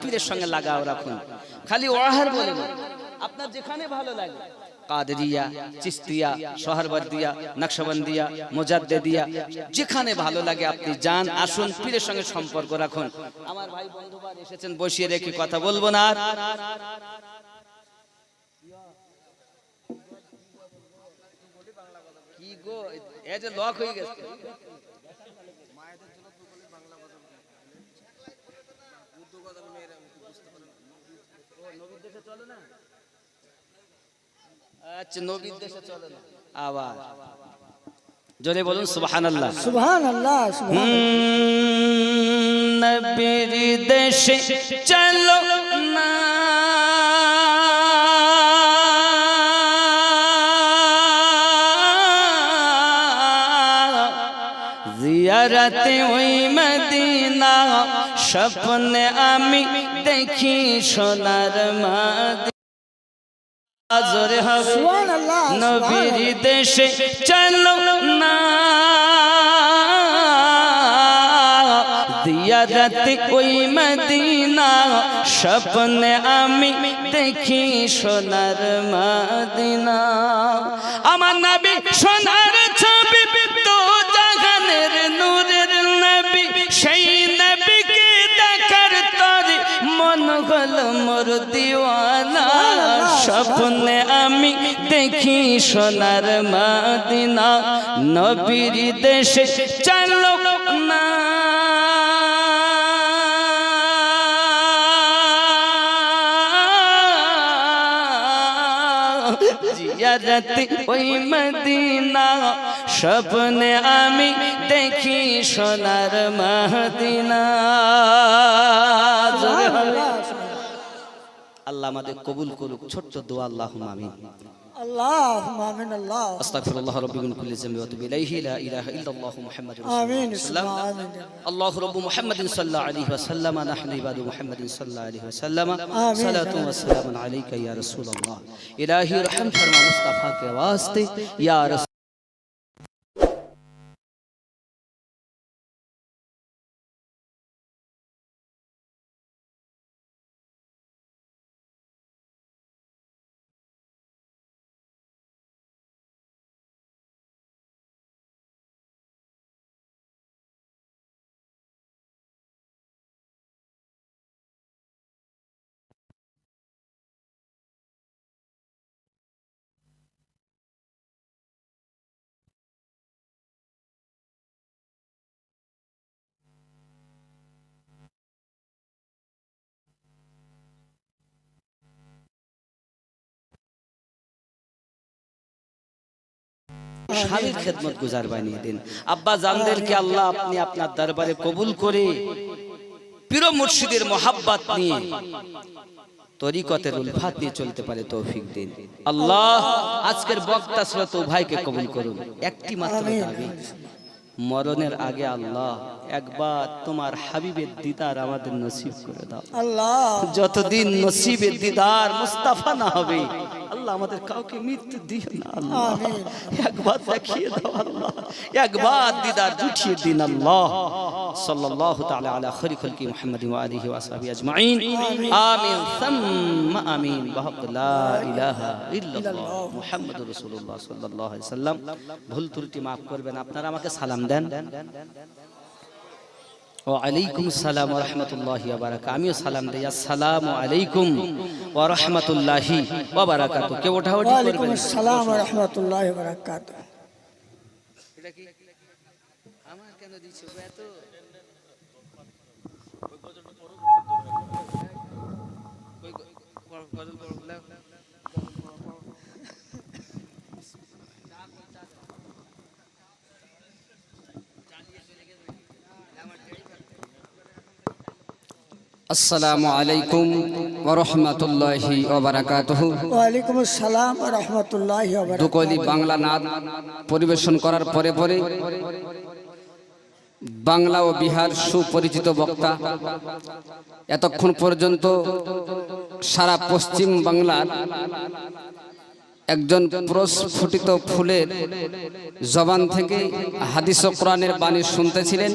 পীরের সঙ্গে লাগাও রাখুন, খালি ওয়াহার বলে না, আপনার যেখানে ভালো লাগে, কাদেরিয়া, চিশতিয়া, সোহরবর্দিয়া, নকশবন্দিয়া, মুজাদ্দিদিয়া, যেখানে ভালো লাগে আপনি যান, আসুন, পীরের সঙ্গে সম্পর্ক রাখুন। আমার ভাই বন্ধুবার এসেছেন, বসিয়ে রেখে কথা বলবো না আর। কি গো, এই যে লক হয়ে গেছে। আচ্ছা, নবীর দেশে চলে না, আবার জোরে বলুন সুবহানাল্লাহ। সুবহানাল্লাহ, সুবহানাল্লাহ। নবীর দেশে চলো না, জিয়ারতে ওই মদিনা, স্বপ্নে আমি দেখি সোনার মদিনা। জোরে হবে সুবহানাল্লাহ, নবীর দেশে চলো না, জিয়ারতে ওই মদিনা, স্বপ্নে আমি দেখি সোনার মদিনা। আমার নবী সোনার ছবি, তো জাহানের নূরের নবী, সেই নবীকে দেখার তরে মন হলো মোর দিওয়ানা। স্বপ্নে আমি দেখি সোনার মদিনা, নবীর দেশে চলো না। জিয়ারতে ওই মদিনা, স্বপ্নে আমি দেখি সোনার মদিনা। আল্লাহ আমাদের কবুল করুক। ছোট্ট দোয়া, আল্লাহুম্মা আমিন। আল্লাহুম্মা আমিন। আল্লাহ আস্তাগফিরুল্লাহ রাব্বি মিন কুল্লি যামবি ওয়া আতুবু ইলাইহি, লা ইলাহা ইল্লাল্লাহু মুহাম্মাদুর আমিন, রাসূলুল্লাহ। আমিন। আল্লাহু রাব্বু মুহাম্মাদিন সাল্লাল্লাহু আলাইহি ওয়া সাল্লাম, নাহনু ইবাদু মুহাম্মাদিন সাল্লাল্লাহু আলাইহি ওয়া সাল্লাম, আমিন। সালাতু ওয়া সালামুন আলাইকা ইয়া রাসূলুল্লাহ। ইলাহি রহম ফরমা মুস্তাফা के वास्ते या रसूल। স্বামীর খেদমত গুজার বানিয়ে দিন। আব্বা জানদেরকে আল্লাহ আপনি আপনার দরবারে কবুল করে পীর মুর্শিদের মোহাব্বত নিয়ে তরিকতের উলফাত নিয়ে চলতে পারে তৌফিক দিন আল্লাহ। আজকের বক্তা শ্রোত ভাইকে কবুল করুন। একটি মাত্র দাবি, মরণের আগে আল্লাহ একবার তোমার হাবিবের দিদার আমাদের নসিব করে দাও আল্লাহ। যতদিন নসিবের দিদার মুস্তাফা না হবে আল্লাহ আমাদের কাউকে মৃত্যু দিও না আল্লাহ। একবার দেখিয়ে দাও আল্লাহ, একবার দিদার জুটিয়ে দিন আল্লাহ। সাল্লাল্লাহু তাআলা আলা খায়রি খালকি মুহাম্মাদিন ওয়া আলিহি ওয়া সাহবিহি আজমাইন। আমিন সাম্মা আমিন। বিহাক্কি লা ইলাহা ইল্লাল্লাহ মুহাম্মাদুর রাসূলুল্লাহ সাল্লাল্লাহু আলাইহি সাল্লাম। ভুল ত্রুটি maaf করবেন। আপনারা আমাকে সালাম দেন। ওয়ালাইকুম আসসালাম ওয়া রাহমাতুল্লাহি ওয়া বারাকাতুহু। আমিও সালাম দেই, আসসালামু আলাইকুম ওয়া রাহমাতুল্লাহি ওয়া বারাকাতুহু। কে ওঠাওঠি ওয়া আলাইকুম করবেন? আসসালাম ওয়া রাহমাতুল্লাহি ওয়া বারাকাতুহু। এটা কি আমার কেন দিছো এত? কই গজল পড়ো। আসসালামু আলাইকুম ওয়া রাহমাতুল্লাহি ওয়া বারাকাতুহু। ওয়ালাইকুম আসসালাম ওয়া রাহমাতুল্লাহি ওয়া বারাকাতুহু। দুকলি বাংলা নাদ পরিবেশন করার পরে পরে বাংলা ও বিহার সুপরিচিত বক্তা এতক্ষণ পর্যন্ত সারা পশ্চিম বাংলার একজন প্রস্ফুটিত ফুলের জবান থেকে হাদিস ও কোরআনের বাণী শুনতেছিলেন।